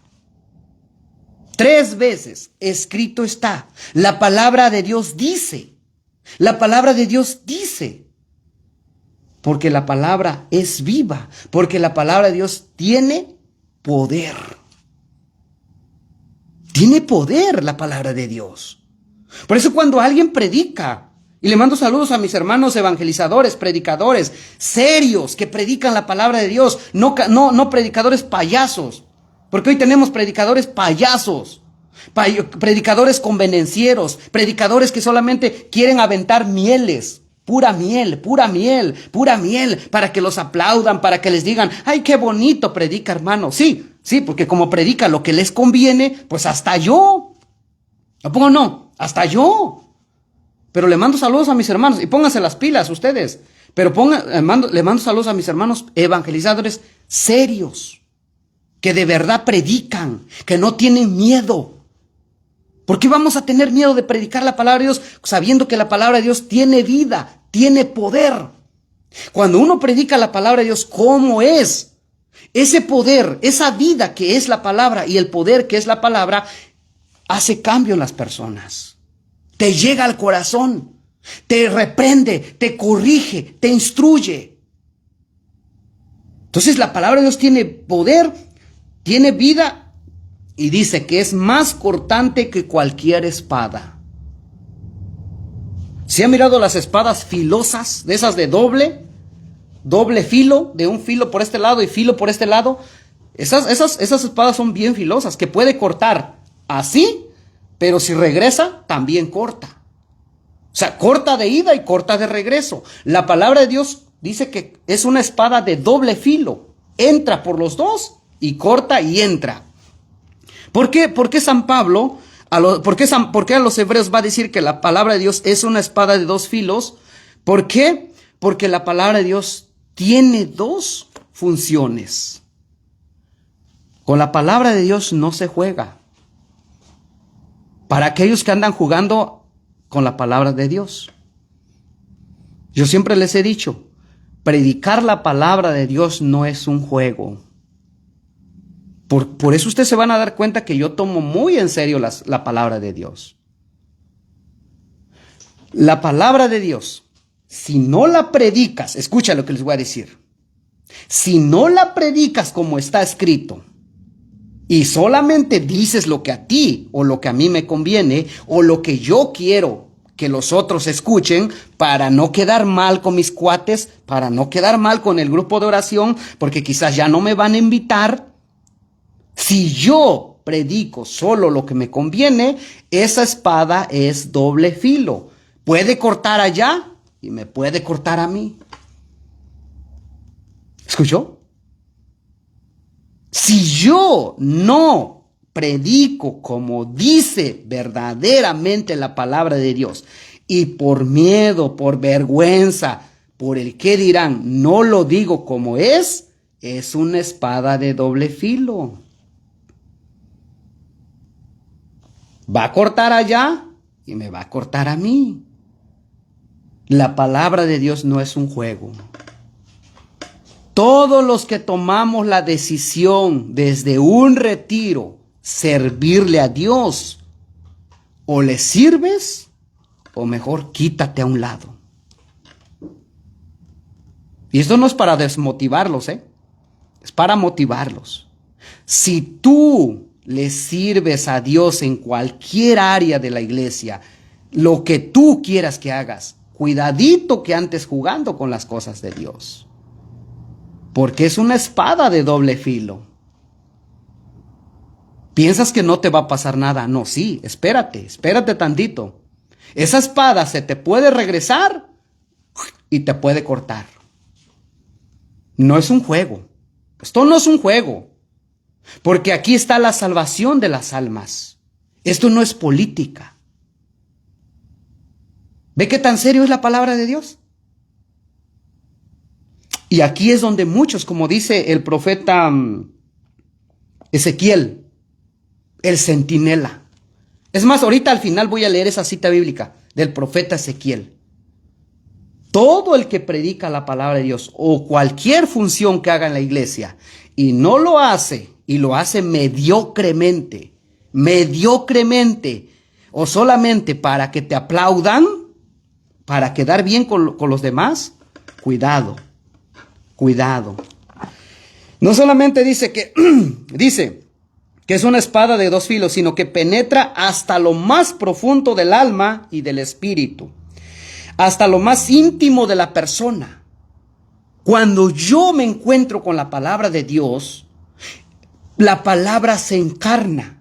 3 veces, escrito está. La palabra de Dios dice. La palabra de Dios dice. Porque la palabra es viva. Porque la palabra de Dios tiene poder. Tiene poder la palabra de Dios. Por eso cuando alguien predica, y le mando saludos a mis hermanos evangelizadores, predicadores, serios, que predican la palabra de Dios, no predicadores payasos, porque hoy tenemos predicadores payasos, predicadores convenencieros, predicadores que solamente quieren aventar mieles, pura miel, para que los aplaudan, para que les digan, ay, qué bonito predica, hermano. Sí, porque como predica lo que les conviene, pues hasta yo. ¿A poco no? Hasta yo. Pero le mando saludos a mis hermanos, y pónganse las pilas ustedes, pero le mando saludos a mis hermanos evangelizadores serios, que de verdad predican, que no tienen miedo. ¿Por qué vamos a tener miedo de predicar la palabra de Dios sabiendo que la palabra de Dios tiene vida, tiene poder? Cuando uno predica la palabra de Dios, ¿cómo es? Ese poder, esa vida que es la palabra y el poder que es la palabra, hace cambio en las personas. Te llega al corazón, te reprende, te corrige, te instruye. Entonces la palabra de Dios tiene poder, tiene vida y dice que es más cortante que cualquier espada. ¿Se han mirado las espadas filosas, de esas de doble filo, de un filo por este lado y filo por este lado? Esas espadas son bien filosas, que puede cortar así, pero si regresa, también corta. O sea, corta de ida y corta de regreso. La palabra de Dios dice que es una espada de doble filo. Entra por los dos y corta y entra. ¿Por qué San Pablo, por qué a los hebreos va a decir que la palabra de Dios es una espada de 2 filos? ¿Por qué? Porque la palabra de Dios tiene 2 funciones. Con la palabra de Dios no se juega. Para aquellos que andan jugando con la palabra de Dios. Yo siempre les he dicho, predicar la palabra de Dios no es un juego. Por eso ustedes se van a dar cuenta que yo tomo muy en serio la palabra de Dios. La palabra de Dios, si no la predicas, escucha lo que les voy a decir. Si no la predicas como está escrito, y solamente dices lo que a ti o lo que a mí me conviene o lo que yo quiero que los otros escuchen para no quedar mal con mis cuates, para no quedar mal con el grupo de oración, porque quizás ya no me van a invitar. Si yo predico solo lo que me conviene, esa espada es doble filo. Puede cortar allá y me puede cortar a mí. ¿Escuchó? Si yo no predico como dice verdaderamente la palabra de Dios y por miedo, por vergüenza, por el qué dirán, no lo digo como es una espada de doble filo. Va a cortar allá y me va a cortar a mí. La palabra de Dios no es un juego. Todos los que tomamos la decisión desde un retiro servirle a Dios, o le sirves o mejor quítate a un lado. Y esto no es para desmotivarlos, es para motivarlos. Si tú le sirves a Dios en cualquier área de la iglesia, lo que tú quieras que hagas, cuidadito que andes jugando con las cosas de Dios. Porque es una espada de doble filo. ¿Piensas que no te va a pasar nada? No, sí, espérate tantito. Esa espada se te puede regresar y te puede cortar. No es un juego. Esto no es un juego. Porque aquí está la salvación de las almas. Esto no es política. ¿Ve qué tan serio es la palabra de Dios? Y aquí es donde muchos, como dice el profeta Ezequiel, el centinela. Es más, ahorita al final voy a leer esa cita bíblica del profeta Ezequiel. Todo el que predica la palabra de Dios o cualquier función que haga en la iglesia y no lo hace, y lo hace mediocremente, o solamente para que te aplaudan, para quedar bien con los demás, cuidado. No solamente dice que es una espada de dos filos, sino que penetra hasta lo más profundo del alma y del espíritu, hasta lo más íntimo de la persona. Cuando yo me encuentro con la palabra de Dios, la palabra se encarna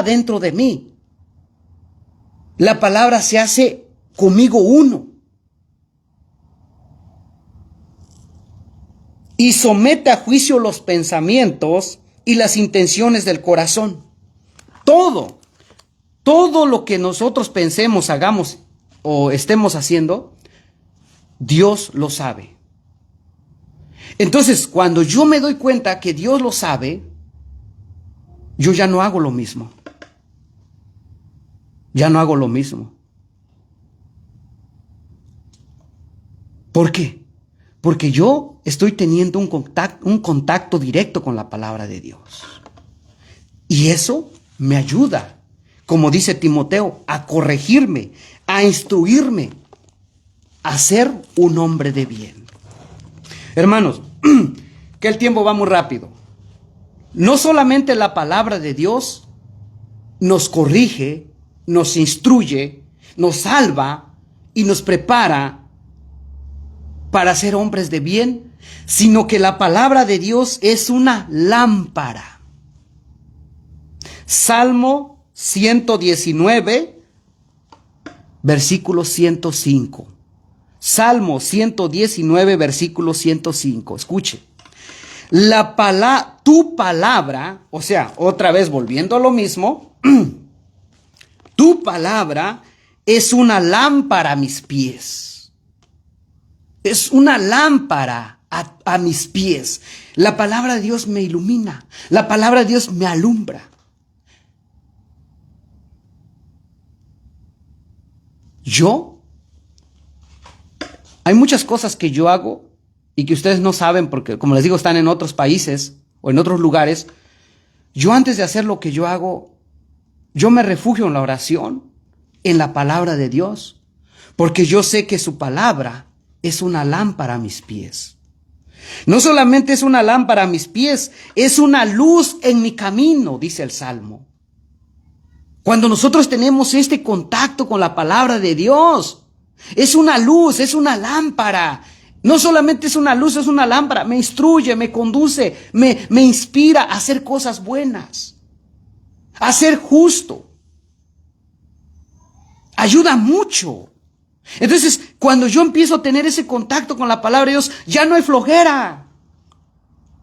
dentro de mí. La palabra se hace conmigo uno. Y somete a juicio los pensamientos y las intenciones del corazón. Todo lo que nosotros pensemos, hagamos o estemos haciendo, Dios lo sabe. Entonces, cuando yo me doy cuenta que Dios lo sabe, yo ya no hago lo mismo. ¿Por qué? Porque yo estoy teniendo un contacto directo con la palabra de Dios. Y eso me ayuda, como dice Timoteo, a corregirme, a instruirme, a ser un hombre de bien. Hermanos, que el tiempo va muy rápido. No solamente la palabra de Dios nos corrige, nos instruye, nos salva y nos prepara para ser hombres de bien, sino que la palabra de Dios es una lámpara. Salmo 119, versículo 105. Salmo 119, versículo 105. Escuche. Tu palabra, o sea, otra vez volviendo a lo mismo, tu palabra es una lámpara a mis pies. Es una lámpara a mis pies. La palabra de Dios me ilumina. La palabra de Dios me alumbra. Hay muchas cosas que yo hago y que ustedes no saben porque, como les digo, están en otros países o en otros lugares. Yo antes de hacer lo que yo hago, yo me refugio en la oración, en la palabra de Dios, porque yo sé que su palabra es una lámpara a mis pies. No solamente es una lámpara a mis pies, es una luz en mi camino, dice el Salmo. Cuando nosotros tenemos este contacto con la palabra de Dios, es una luz, es una lámpara. No solamente es una luz, es una lámpara. Me instruye, me conduce, me inspira a hacer cosas buenas, a ser justo. Ayuda mucho. Entonces, cuando yo empiezo a tener ese contacto con la palabra de Dios, ya no hay flojera.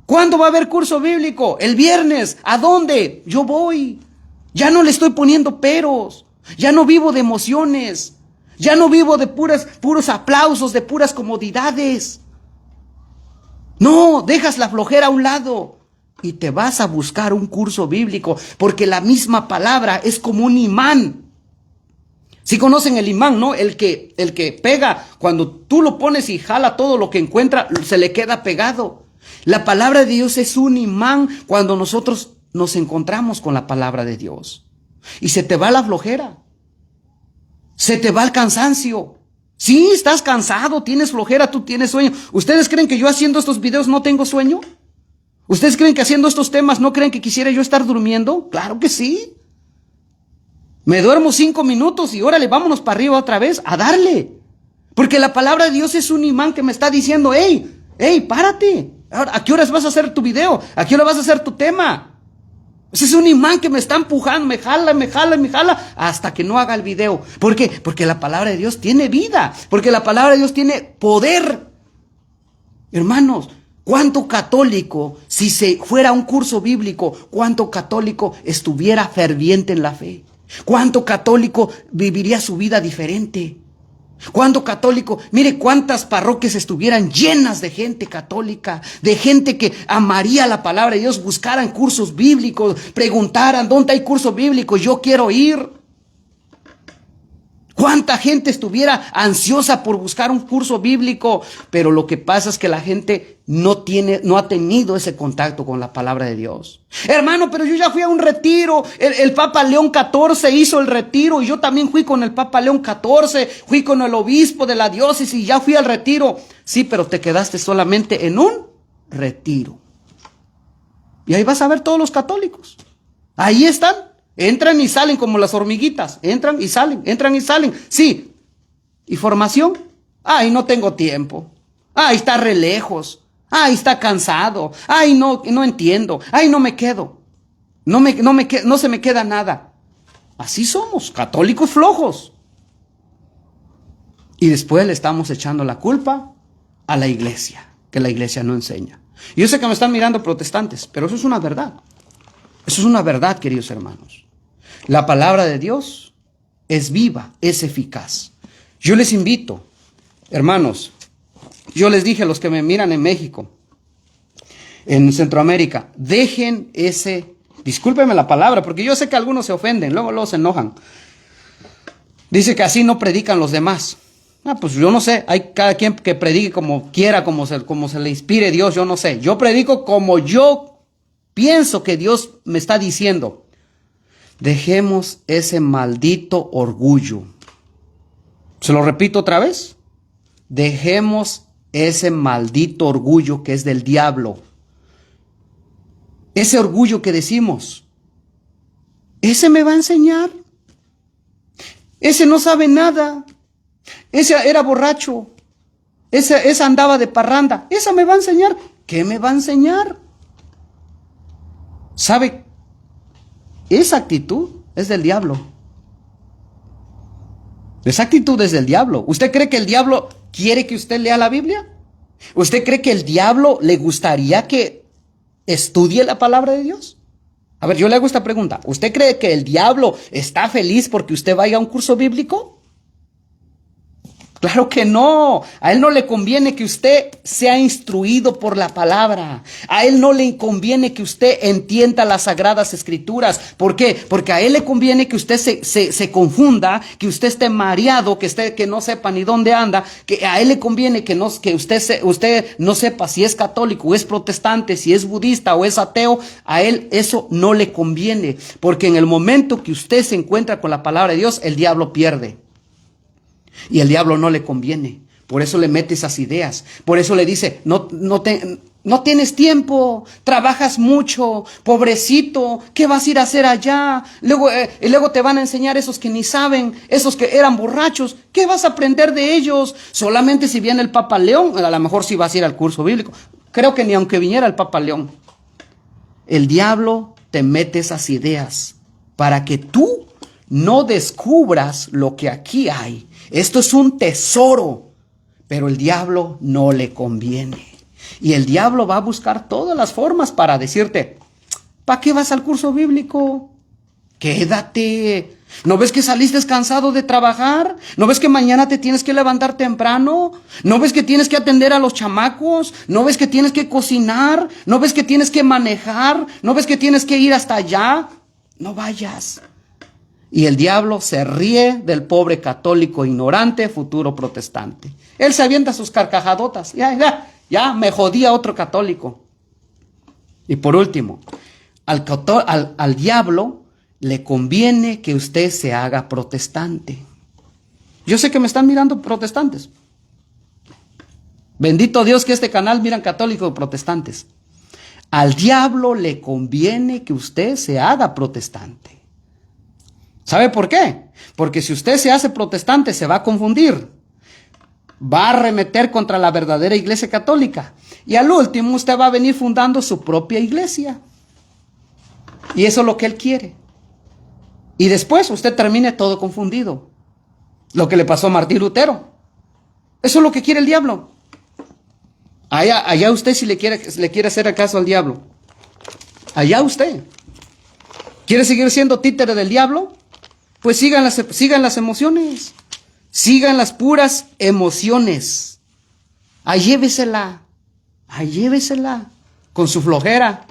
¿Cuándo va a haber curso bíblico? El viernes. ¿A dónde? Yo voy. Ya no le estoy poniendo peros. Ya no vivo de emociones. Ya no vivo de puros aplausos, de puras comodidades. No, dejas la flojera a un lado y te vas a buscar un curso bíblico, porque la misma palabra es como un imán. Si conocen el imán, ¿no? El que pega, cuando tú lo pones y jala todo lo que encuentra, se le queda pegado. La palabra de Dios es un imán cuando nosotros nos encontramos con la palabra de Dios. Y se te va la flojera. Se te va el cansancio. Sí, estás cansado, tienes flojera, tú tienes sueño. ¿Ustedes creen que yo haciendo estos videos no tengo sueño? ¿Ustedes creen que haciendo estos temas no creen que quisiera yo estar durmiendo? Claro que sí. Me duermo 5 minutos y órale, vámonos para arriba otra vez a darle. Porque la palabra de Dios es un imán que me está diciendo, hey, párate. Ahora, ¿a qué horas vas a hacer tu video? ¿A qué hora vas a hacer tu tema? Ese es un imán que me está empujando, me jala, hasta que no haga el video. ¿Por qué? Porque la palabra de Dios tiene vida, porque la palabra de Dios tiene poder. Hermanos, ¿cuánto católico, si se fuera un curso bíblico, cuánto católico estuviera ferviente en la fe? ¿Cuánto católico viviría su vida diferente? ¿Cuánto católico? Mire cuántas parroquias estuvieran llenas de gente católica, de gente que amaría la palabra de Dios, buscaran cursos bíblicos, preguntaran, ¿dónde hay curso bíblico? Yo quiero ir. ¿Cuánta gente estuviera ansiosa por buscar un curso bíblico? Pero lo que pasa es que la gente no ha tenido ese contacto con la palabra de Dios. Hermano, pero yo ya fui a un retiro. El Papa León XIV hizo el retiro y yo también fui con el Papa León XIV. Fui con el obispo de la diócesis y ya fui al retiro. Sí, pero te quedaste solamente en un retiro. Y ahí vas a ver todos los católicos. Ahí están. Entran y salen como las hormiguitas. Entran y salen. Sí. ¿Y formación? Ay, no tengo tiempo. Ay, está re lejos. Ay, está cansado. Ay, no entiendo. Ay, no me quedo. No se me queda nada. Así somos, católicos flojos. Y después le estamos echando la culpa a la iglesia, que la iglesia no enseña. Y yo sé que me están mirando protestantes, pero eso es una verdad. Eso es una verdad, queridos hermanos. La palabra de Dios es viva, es eficaz. Yo les invito, hermanos, yo les dije a los que me miran en México, en Centroamérica, dejen discúlpenme la palabra, porque yo sé que algunos se ofenden, luego se enojan. Dice que así no predican los demás. Pues yo no sé, hay cada quien que predique como quiera, como se le inspire Dios, yo no sé. Yo predico como yo pienso que Dios me está diciendo. Dejemos ese maldito orgullo. Se lo repito otra vez. Dejemos ese maldito orgullo que es del diablo. Ese orgullo que decimos, ese me va a enseñar. Ese no sabe nada. Ese era borracho. Ese andaba de parranda. Esa me va a enseñar. ¿Qué me va a enseñar? ¿Sabe? Esa actitud es del diablo. Esa actitud es del diablo. ¿Usted cree que el diablo quiere que usted lea la Biblia? ¿Usted cree que el diablo le gustaría que estudie la palabra de Dios? A ver, yo le hago esta pregunta. ¿Usted cree que el diablo está feliz porque usted vaya a un curso bíblico? Claro que no. A él no le conviene que usted sea instruido por la palabra. A él no le conviene que usted entienda las sagradas escrituras. ¿Por qué? Porque a él le conviene que usted se confunda, que usted esté mareado, que no sepa ni dónde anda. Que a él le conviene que usted no sepa si es católico o es protestante, si es budista o es ateo. A él eso no le conviene. Porque en el momento que usted se encuentra con la palabra de Dios, el diablo pierde. Y el diablo no le conviene. Por eso le mete esas ideas. Por eso le dice, no tienes tiempo, trabajas mucho, pobrecito, ¿qué vas a ir a hacer allá? Y luego te van a enseñar esos que ni saben, esos que eran borrachos. ¿Qué vas a aprender de ellos? Solamente si viene el Papa León, a lo mejor sí vas a ir al curso bíblico. Creo que ni aunque viniera el Papa León. El diablo te mete esas ideas para que tú no descubras lo que aquí hay. Esto es un tesoro, pero el diablo no le conviene. Y el diablo va a buscar todas las formas para decirte, ¿para qué vas al curso bíblico? Quédate. ¿No ves que saliste cansado de trabajar? ¿No ves que mañana te tienes que levantar temprano? ¿No ves que tienes que atender a los chamacos? ¿No ves que tienes que cocinar? ¿No ves que tienes que manejar? ¿No ves que tienes que ir hasta allá? No vayas. Y el diablo se ríe del pobre católico ignorante, futuro protestante. Él se avienta sus carcajadotas. Ya me jodía otro católico. Y por último, al diablo le conviene que usted se haga protestante. Yo sé que me están mirando protestantes. Bendito Dios que este canal miran católicos y protestantes. Al diablo le conviene que usted se haga protestante. ¿Sabe por qué? Porque si usted se hace protestante se va a confundir. Va a arremeter contra la verdadera iglesia católica. Y al último usted va a venir fundando su propia iglesia. Y eso es lo que él quiere. Y después usted termine todo confundido. Lo que le pasó a Martín Lutero. Eso es lo que quiere el diablo. Allá usted si le quiere hacer caso al diablo. Allá usted. ¿Quiere seguir siendo títere del diablo? Pues sigan las emociones. Sigan las puras emociones. Llévesela con su flojera.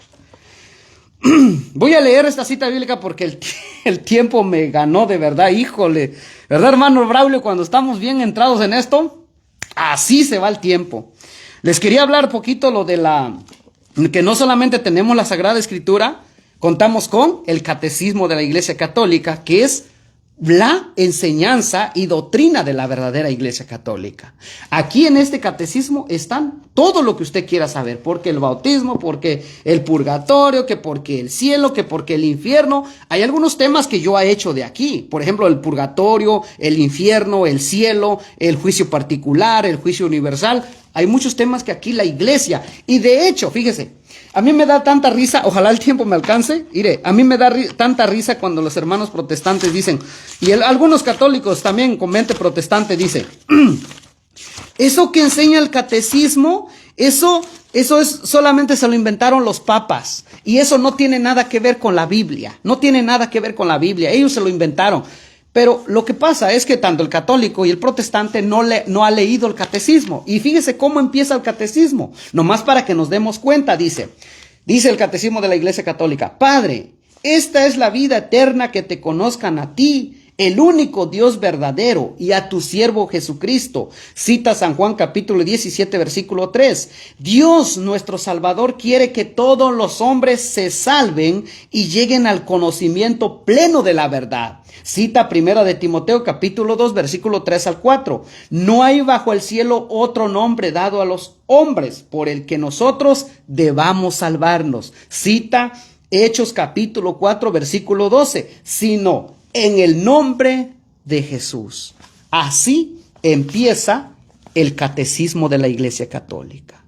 Voy a leer esta cita bíblica porque el tiempo me ganó de verdad, híjole. ¿Verdad, hermano Braulio? Cuando estamos bien entrados en esto, así se va el tiempo. Les quería hablar poquito lo de que no solamente tenemos la Sagrada Escritura, contamos con el Catecismo de la Iglesia Católica, que es la enseñanza y doctrina de la verdadera Iglesia Católica. Aquí en este catecismo están todo lo que usted quiera saber, porque el bautismo, porque el purgatorio, que porque el cielo, que porque el infierno. Hay algunos temas que yo he hecho de aquí, por ejemplo, el purgatorio, el infierno, el cielo, el juicio particular, el juicio universal. Hay muchos temas que aquí la iglesia, y de hecho, fíjese, a mí me da tanta risa, ojalá el tiempo me alcance, a mí me da tanta risa cuando los hermanos protestantes dicen, y algunos católicos también con mente protestante dicen, eso que enseña el catecismo, eso es solamente se lo inventaron los papas, y eso no tiene nada que ver con la Biblia, ellos se lo inventaron. Pero lo que pasa es que tanto el católico y el protestante no ha leído el catecismo. Y fíjese cómo empieza el catecismo. Nomás para que nos demos cuenta, dice el catecismo de la Iglesia Católica. Padre, esta es la vida eterna, que te conozcan a ti, el único Dios verdadero, y a tu siervo Jesucristo. Cita San Juan capítulo 17 versículo 3. Dios nuestro Salvador quiere que todos los hombres se salven y lleguen al conocimiento pleno de la verdad. Cita primera de Timoteo capítulo 2 versículo 3 al 4. No hay bajo el cielo otro nombre dado a los hombres por el que nosotros debamos salvarnos. Cita Hechos capítulo 4 versículo 12. Sino en el nombre de Jesús. Así empieza el catecismo de la Iglesia Católica.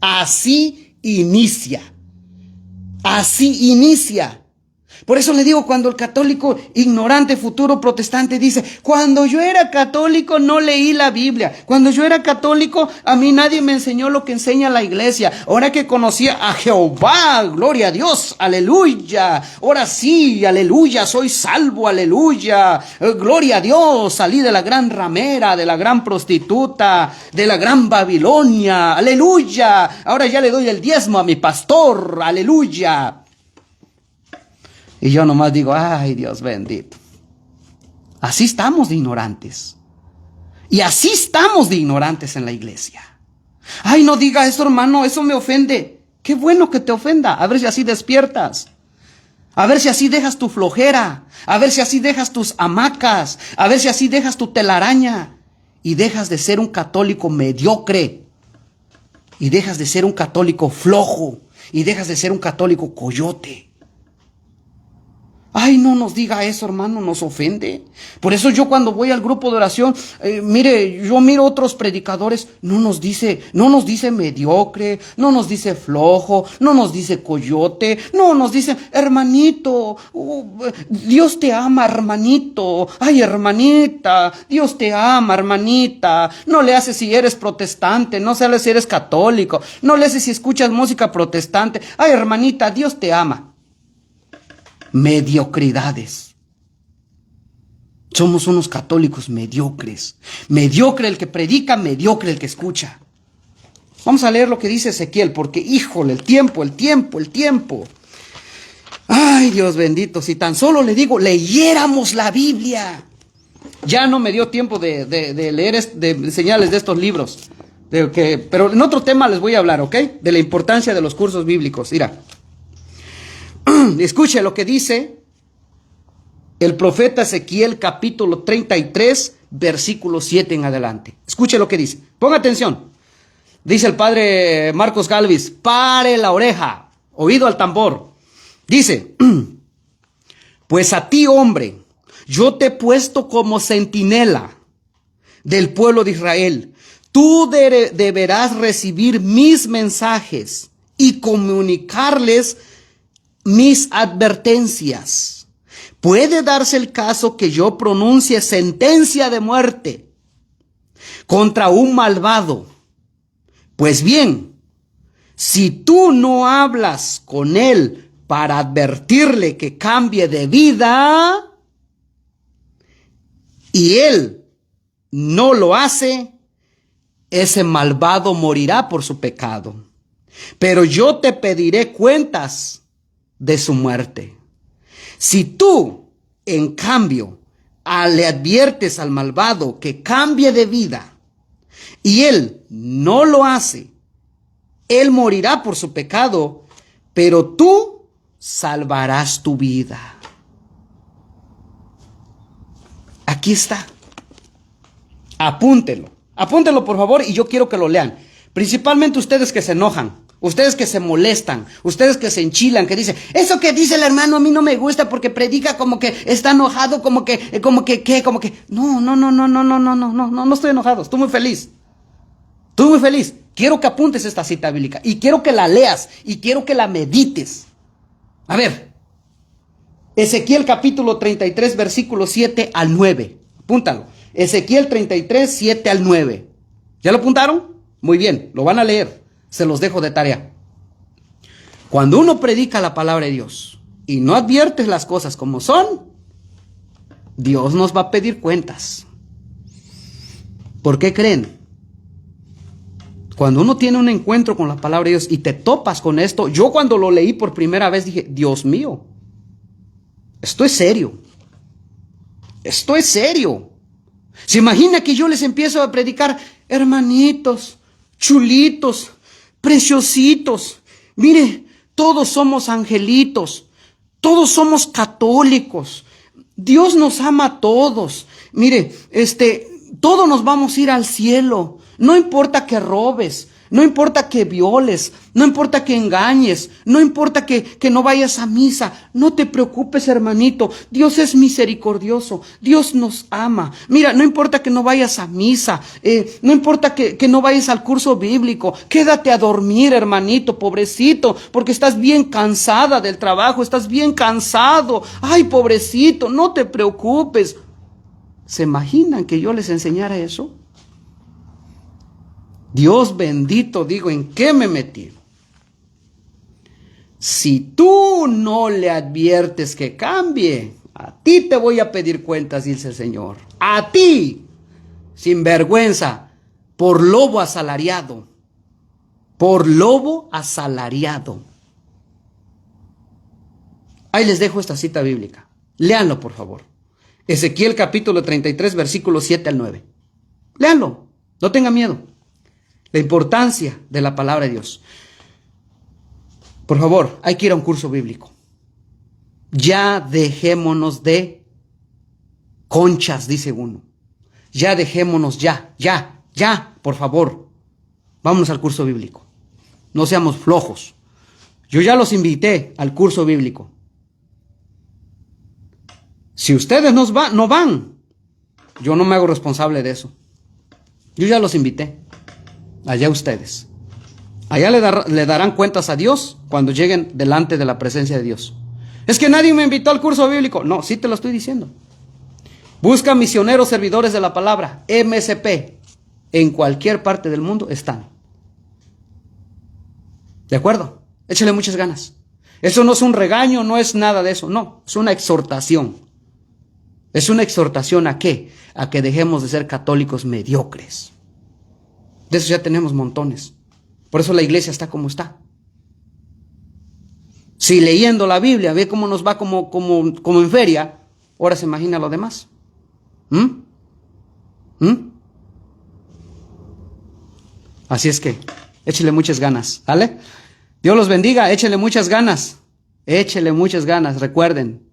Así inicia. Por eso le digo, cuando el católico ignorante, futuro protestante dice, cuando yo era católico no leí la Biblia, cuando yo era católico a mí nadie me enseñó lo que enseña la iglesia, ahora que conocía a Jehová, gloria a Dios, aleluya, ahora sí, aleluya, soy salvo, aleluya, gloria a Dios, salí de la gran ramera, de la gran prostituta, de la gran Babilonia, aleluya, ahora ya le doy el diezmo a mi pastor, aleluya. Y yo nomás digo, ay, Dios bendito. Así estamos de ignorantes. Y así estamos de ignorantes en la iglesia. Ay, no diga eso, hermano, eso me ofende. Qué bueno que te ofenda. A ver si así despiertas. A ver si así dejas tu flojera. A ver si así dejas tus hamacas. A ver si así dejas tu telaraña. y dejas de ser un católico mediocre, y dejas de ser un católico flojo, y dejas de ser un católico coyote. Ay, no nos diga eso, hermano, nos ofende. Por eso yo cuando voy al grupo de oración, mire, yo miro otros predicadores, no nos dice mediocre, no nos dice flojo, no nos dice coyote, no nos dice hermanito, Dios te ama, hermanito, ay, hermanita, Dios te ama, hermanita. No le haces si eres protestante, no se le hace si eres católico, no le haces si escuchas música protestante, ay, hermanita, Dios te ama. Mediocridades. Somos unos católicos mediocres. Mediocre el que predica, mediocre el que escucha. Vamos a leer lo que dice Ezequiel, porque híjole, el tiempo. Ay, Dios bendito, si tan solo le digo, leyéramos la Biblia. Ya no me dio tiempo de leer, de enseñarles de estos libros. Pero en otro tema les voy a hablar, ¿ok? De la importancia de los cursos bíblicos. Mira. Escuche lo que dice el profeta Ezequiel capítulo 33, versículo 7 en adelante. Escuche lo que dice. Ponga atención. Dice el padre Marcos Galvis, pare la oreja, oído al tambor. Dice, pues a ti, hombre, yo te he puesto como centinela del pueblo de Israel. Tú deberás recibir mis mensajes y comunicarles mis advertencias. Puede darse el caso que yo pronuncie sentencia de muerte contra un malvado. Pues bien, si tú no hablas con él para advertirle que cambie de vida y él no lo hace, ese malvado morirá por su pecado. Pero yo te pediré cuentas de su muerte. Si tú, en cambio, le adviertes al malvado que cambie de vida y él no lo hace, él morirá por su pecado, pero tú salvarás tu vida. Aquí está. Apúntelo por favor, y yo quiero que lo lean. Principalmente ustedes que se enojan. Ustedes que se molestan, ustedes que se enchilan, que dicen, eso que dice el hermano a mí no me gusta porque predica como que está enojado, como que, no estoy enojado, estoy muy feliz. Quiero que apuntes esta cita bíblica y quiero que la leas y quiero que la medites. A ver, Ezequiel capítulo 33, versículo 7 al 9. Apúntalo. Ezequiel 33, 7 al 9. ¿Ya lo apuntaron? Muy bien, lo van a leer. Se los dejo de tarea. Cuando uno predica la palabra de Dios y no adviertes las cosas como son, Dios nos va a pedir cuentas. ¿Por qué creen? Cuando uno tiene un encuentro con la palabra de Dios y te topas con esto, yo cuando lo leí por primera vez dije, Dios mío, esto es serio. Esto es serio. ¿Se imagina que yo les empiezo a predicar, hermanitos, chulitos, preciositos? Mire, todos somos angelitos, todos somos católicos. Dios nos ama a todos. Mire, todos nos vamos a ir al cielo. No importa que robes, no importa que violes, no importa que engañes, no importa que no vayas a misa. No te preocupes, hermanito. Dios es misericordioso. Dios nos ama. Mira, no importa que no vayas a misa, no importa que no vayas al curso bíblico. Quédate a dormir, hermanito, pobrecito, porque estás bien cansada del trabajo, estás bien cansado. Ay, pobrecito, no te preocupes. ¿Se imaginan que yo les enseñara eso? Dios bendito, digo, ¿en qué me metí? Si tú no le adviertes que cambie, a ti te voy a pedir cuentas, dice el Señor. A ti, sin vergüenza, por lobo asalariado. Por lobo asalariado. Ahí les dejo esta cita bíblica. Léanlo, por favor. Ezequiel capítulo 33, versículos 7 al 9. Léanlo, no tengan miedo. La importancia de la palabra de Dios. Por favor, hay que ir a un curso bíblico. Ya dejémonos de conchas, dice uno. Ya dejémonos, ya, por favor. Vámonos al curso bíblico. No seamos flojos. Yo ya los invité al curso bíblico. Si ustedes no van, yo no me hago responsable de eso. Yo ya los invité. Allá ustedes. Allá le darán cuentas a Dios cuando lleguen delante de la presencia de Dios. Es que nadie me invitó al curso bíblico. No, sí te lo estoy diciendo. Busca misioneros servidores de la palabra, MSP. En cualquier parte del mundo están. ¿De acuerdo? Échale muchas ganas. Eso no es un regaño, no es nada de eso. No, es una exhortación. ¿Es una exhortación a qué? A que dejemos de ser católicos mediocres. De eso ya tenemos montones. Por eso la iglesia está como está. Si leyendo la Biblia ve cómo nos va como en feria, ahora se imagina lo demás. Así es que, échele muchas ganas, ¿vale? Dios los bendiga, échele muchas ganas. Échele muchas ganas, recuerden.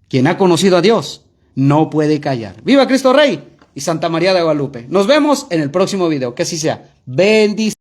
Quien ha conocido a Dios no puede callar. ¡Viva Cristo Rey y Santa María de Guadalupe! Nos vemos en el próximo video. Que así sea. Bendiciones.